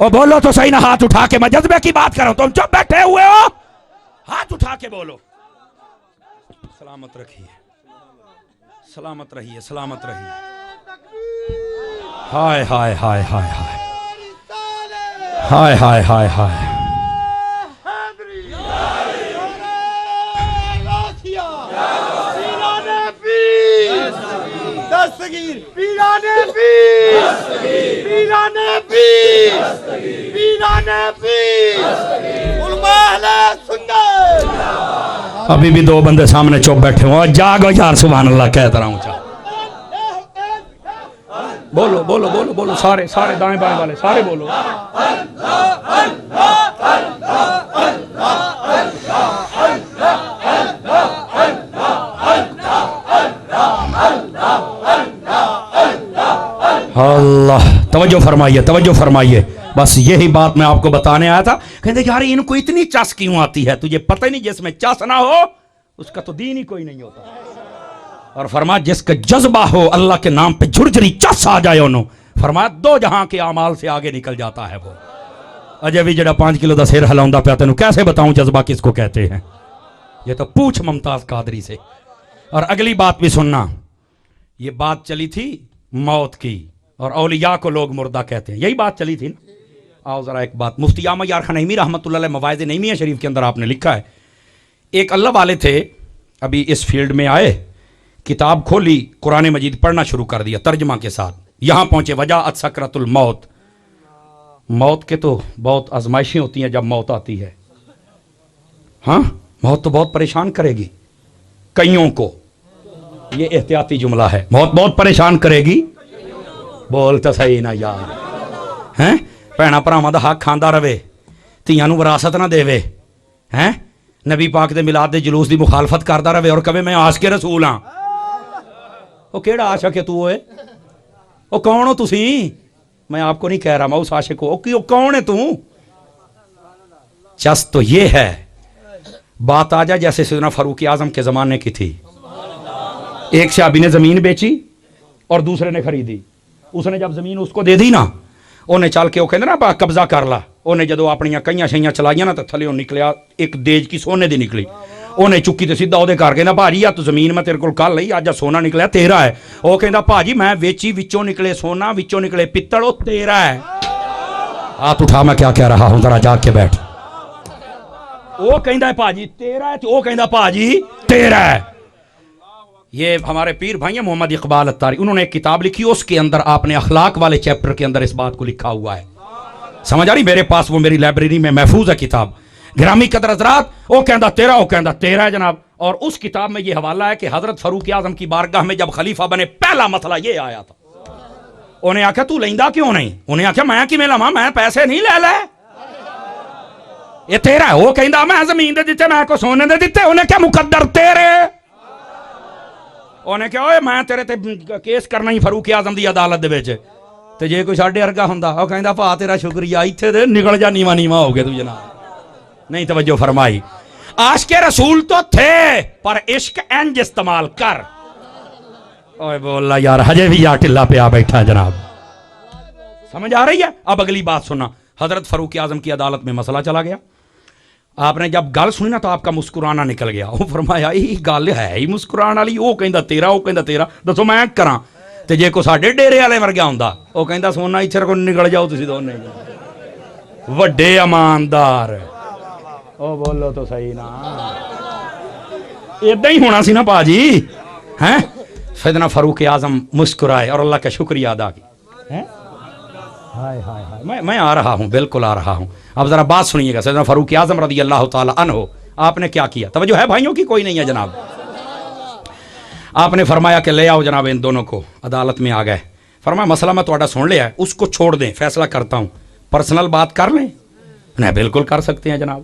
او بولو تو صحیح نہ ہاتھ اٹھا کے, میں جذبے کی بات کروں, تم چپ بیٹھے ہوئے ہو, ہاتھ اٹھا کے بولو. سلامت رکھیے, سلامت رہیے, سلامت رہیے. ہائے ہائے ہائے ہائے ہائے ہائے ہائے ہائے ہائے. دستگیر پیرانے پیر, پیرانے پیر, پیرانے پیر, علماء اہل سنت. ابھی بھی دو بندے سامنے چپ بیٹھے ہوں, جاگو یار, سبحان اللہ کہتا رہا ہوں. چاہ بولو بولو بولو بولو, سارے سارے دائیں بائیں والے سارے بولو. اللہ, توجہ فرمائیے, توجہ فرمائیے. بس یہی بات میں آپ کو بتانے آیا تھا. کہتے یار ان کو اتنی چس کیوں آتی ہے, تجھے پتہ نہیں جس میں چس نہ ہو اس کا تو دین ہی کوئی نہیں ہوتا. اور فرمایا جس کا جذبہ ہو اللہ کے نام پہ جھرجھری چس آ جائے انہوں, فرمایا دو جہاں کے اعمال سے آگے نکل جاتا ہے وہ. اجے بھی جڑا 5 کلو دا سر ہلاؤندا پیا, تینوں کیسے بتاؤں جذبہ کس کو کہتے ہیں, یہ تو پوچھ ممتاز قادری سے. اور اگلی بات بھی سننا, یہ بات چلی تھی موت کی, اور اولیاء کو لوگ مردہ کہتے ہیں, یہی بات چلی تھی نا. آؤ ذرا ایک بات, مفتی احمد یار خان نعیمی رحمۃ اللہ علیہ مواعظ نعیمیہ شریف کے اندر آپ نے لکھا ہے, ایک اللہ والے تھے ابھی اس فیلڈ میں آئے, کتاب کھولی, قرآن مجید پڑھنا شروع کر دیا ترجمہ کے ساتھ. یہاں پہنچے وجاءت سکرۃ الموت. موت کے تو بہت آزمائشیں ہوتی ہیں جب موت آتی ہے. ہاں, موت تو بہت پریشان کرے گی کئیوں کو, یہ احتیاطی جملہ ہے, موت بہت پریشان کرے گی. بولتا صحیح نہ یار, ہیں بھੈਣਾਂ ਭਰਾਵਾਂ ਦਾ ਹੱਕ ਖਾਂਦਾ ਰਵੇ, ਧੀਆਂ ਨੂੰ ਵਿਰਾਸਤ ਨਾ ਦੇਵੇ, ہیں نبی پاک دے میلاد دے جلوس دی مخالفت کردا رہے اور کہے میں عاشق رسول ہاں. او کیڑا عاشق ہے تو ہوئے, او کون ہو تسی, میں آپ کو نہیں کہہ رہا میں اس عاشق ہو, او کون ہے تو. چس تو یہ ہے, بات آ جائے جیسے سیدنا فاروق اعظم کے زمانے کی تھی. ایک صحابی نے زمین بیچی اور دوسرے نے خریدی. اس نے جب زمین اس کو دے دی نا, انہیں چل کے وہ کہتے نا قبضہ کر لا, انہیں جدو اپنی کئی شیاں چلائیاں نا تو تھلے نکلیا ایک دیج کی سونے دی نکلی. انہیں چکی تو سیدھا وہ کر کہنا بھاجی تو زمین میں تیرے کو کل لئی, اج سونا نکلیا تیرا ہے. وہ کہندا بھاجی میں ویچی, وچوں نکلے سونا, وچوں نکلے پتل, وہ تیرا ہے. ہاتھ اٹھا, میں کیا کہہ رہا ہوں, ذرا جاگ کے بیٹھ. وہ کہندا ہے بھاجی تیرا ہے, وہ کہندا بھاجی تیرا ہے. یہ ہمارے پیر بھائی ہیں محمد اقبال اتاری, انہوں نے ایک کتاب لکھی, اس کے اندر آپ نے اخلاق والے چیپٹر کے اندر اس بات کو لکھا ہوا ہے. سمجھ آ رہی, میرے پاس وہ میری لائبریری میں محفوظ ہے کتاب. گرامی قدر حضرات, وہ کہندا تیرا, وہ کہندا تیرا ہے جناب. اور اس کتاب میں یہ حوالہ ہے کہ حضرت فاروق اعظم کی بارگاہ میں جب خلیفہ بنے پہلا مسئلہ یہ آیا تھا. انہیں آکھا تو لیندا کیوں نہیں, انہیں آکھا میں کی لواں, میں پیسے نہیں لے لے, یہ تیرا ہے. وہ کہندا میں زمین دے دتے, میں کو سونے دے دتے. انہیں کیا مقدر تیرے, انہیں کہا اوے میں تیرے تے کیس کرنا ہی فاروق اعظم دی عدالت دے وچ, تے جے کوئی ساڈے ورگا ہوندا او کہندا بھا تیرا شکریہ, ایتھے دے نکل جا, نیواں نیواں ہو گئے تو جناب. نہیں توجہ فرمائی. عاشق رسول تو تھے پر عشق انج استعمال کر. اوے بولا یار, ہجے بھی یا ٹلا پہ آ بیٹھا جناب. سمجھ آ رہی ہے. اب اگلی بات سننا, حضرت فاروق اعظم کی عدالت میں مسئلہ چلا گیا. آپ نے جب گل سنی نا تو آپ کا مسکرانا نکل گیا. وہ فرمایا یہ گل ہے ہی مسکران والی, وہ کہندا تیرا, وہ کہندا تیرا, دسو میں کراں. تے جے کو ساڈے ڈیرے والے ورگا ہوندا, وہ کہندا سونا ایتھے کو نکل جاؤ تسی دونے وڈے ایماندار. او بولو تو صحیح نا, ادھا ہی ہونا سی نا باجی, ہیں. سیدنا فاروق اعظم مسکرائے اور اللہ کا شکریہ ادا کی. ہائے ہائے ہائے, میں آ رہا ہوں, بالکل آ رہا ہوں. اب ذرا بات سنیے گا. سیدنا فاروق اعظم رضی اللہ تعالی عنہ, آپ نے کیا کیا, توجہ ہے بھائیوں کی, کوئی نہیں ہے جناب. آپ نے فرمایا کہ لے آؤ جناب ان دونوں کو. عدالت میں آ گئے. فرمایا مسئلہ میں تھوڑا سن لیا ہے, اس کو چھوڑ دیں, فیصلہ کرتا ہوں. پرسنل بات کر لیں, نہیں بالکل کر سکتے ہیں جناب.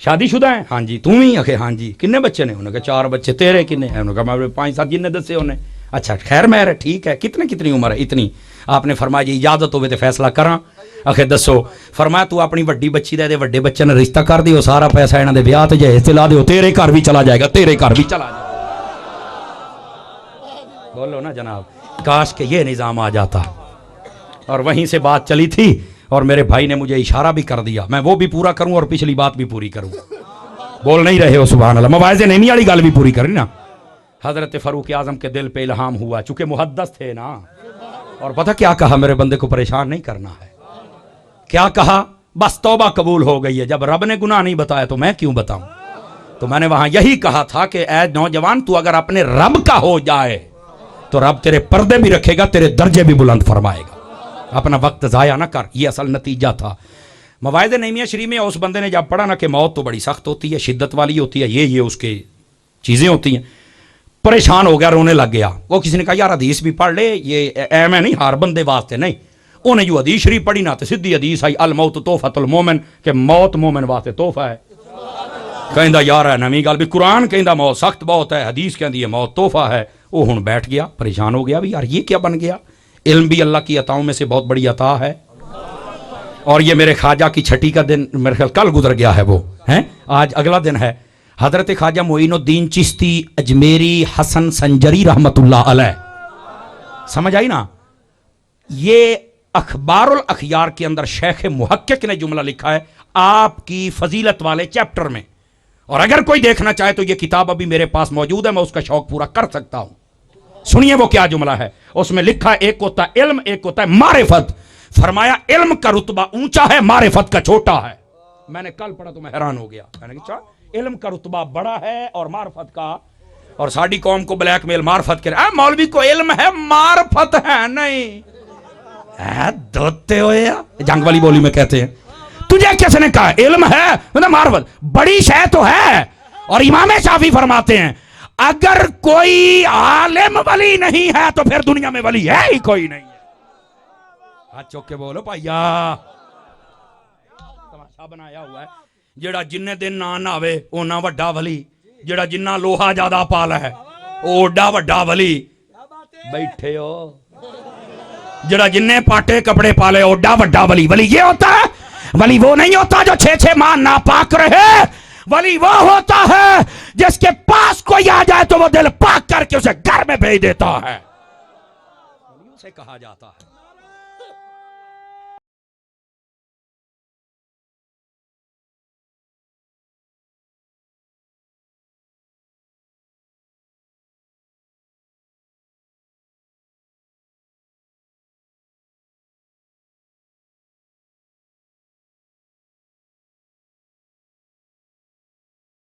شادی شدہ ہیں, ہاں جی. تم ہی ہاں جی. کنے بچے نے, انہوں نے کہا 4 بچے. تیرے کنے ہیں, انہوں نے کہا میں 5-7 جن نے دسے انہیں. اچھا خیر مہر ہے, ٹھیک ہے. کتنی عمر ہے, اتنی. آپ نے فرمایا جی اجازت ہوئے تو فیصلہ کراں. آخر دسو. فرمایا تو اپنی وڈی بچی دے وڈے بچے نے رشتہ کر دیو, سارا پیسہ انہاں دے بیاہ تے جہیز تے لا دیو, تیرے گھر بھی چلا جائے گا, تیرے گھر بھی چلا جائے گا. بولو نا جناب, کاش کہ یہ نظام آ جاتا. اور وہیں سے بات چلی تھی, اور میرے بھائی نے مجھے اشارہ بھی کر دیا, میں وہ بھی پورا کروں اور پچھلی بات بھی پوری کروں. بول نہیں رہے ہو سبحان اللہ. مواعظ نعیمی والی گل بھی پوری کرنی نا. حضرت فاروق اعظم کے دل پہ الہام ہوا, چونکہ محدث تھے نا, اور پتہ کیا کہا, میرے بندے کو پریشان نہیں کرنا ہے. کیا کہا؟ بس توبہ قبول ہو گئی ہے, جب رب نے گناہ نہیں بتایا تو میں کیوں بتاؤں. تو میں نے وہاں یہی کہا تھا کہ اے نوجوان, تو اگر اپنے رب کا ہو جائے تو رب تیرے پردے بھی رکھے گا, تیرے درجے بھی بلند فرمائے گا. اپنا وقت ضائع نہ کر, یہ اصل نتیجہ تھا. مواعظ نعیمیہ شریف میں اس بندے نے جب پڑھا نا کہ موت تو بڑی سخت ہوتی ہے, شدت والی ہوتی ہے, یہ اس کے چیزیں ہوتی ہیں, پریشان ہو گیا, رونے لگ گیا. وہ کسی نے کہا یار حدیث بھی پڑھ لے, یہ ایم ہے نہیں ہر بندے واسطے نہیں. انہیں جو حدیث شریف پڑھی نا تو سیدھی حدیث آئی الموت تحفۃ المومن, کہ موت مومن واسطے تحفہ ہے. کہندا یار ہے نویں گل بھی, قرآن کہندا موت سخت بہت ہے, حدیث کہندی ہے موت تحفہ ہے. وہ ہن بیٹھ گیا, پریشان ہو گیا بھی یار یہ کیا بن گیا. علم بھی اللہ کی عطاؤں میں سے بہت بڑی عطا ہے. اور یہ میرے خواجہ کی چھٹی کا دن میرے خیال کل گزر گیا ہے, وہ ہیں آج اگلا دن ہے. حضرت خواجہ معین الدین چشتی اجمیری حسن سنجری رحمت اللہ علیہ, سمجھ آئی نا. یہ اخبار الاخیار کے اندر شیخ محقق نے جملہ لکھا ہے آپ کی فضیلت والے چیپٹر میں, اور اگر کوئی دیکھنا چاہے تو یہ کتاب ابھی میرے پاس موجود ہے, میں اس کا شوق پورا کر سکتا ہوں. سنیے وہ کیا جملہ ہے. اس میں لکھا ہے ایک ہوتا ہے علم, ایک ہوتا ہے معرفت. فرمایا علم کا رتبہ اونچا ہے, معرفت کا چھوٹا ہے. میں نے کل پڑھا تو میں حیران ہو گیا. میں نے کہا علم کا رتبہ بڑا ہے اور معرفت کا, اور ساری قوم کو بلیک میل معرفت کرے. مولوی کو علم ہے معرفت ہے نہیں. دھوتے ہوئے جنگ والی بولی میں کہتے ہیں, تجھے کس نے کہا علم ہے معرفت بڑی شے تو ہے. اور امام شافعی فرماتے ہیں اگر کوئی عالم ولی نہیں ہے تو پھر دنیا میں ولی ہے ہی کوئی نہیں ہے. ہاتھ چوک کے بولو پائیا, تماشا بنایا ہوا ہے. جیڑا جننے دن نہ ناوے اونا وڈا ولی, جیڑا جنہ لوہا زیادہ پالا ہے اوڈا وڈا ولی. بیٹھے ہو, جڑا جننے پاٹے کپڑے پالے اوڈا وڈا ولی. ولی یہ ہوتا ہے, ولی وہ نہیں ہوتا جو 6 ماہ ناپاک رہے. ولی وہ ہوتا ہے جس کے پاس کوئی آ جائے تو وہ دل پاک کر کے اسے گھر میں بھیج دیتا ہے. ولی اسے کہا جاتا ہے.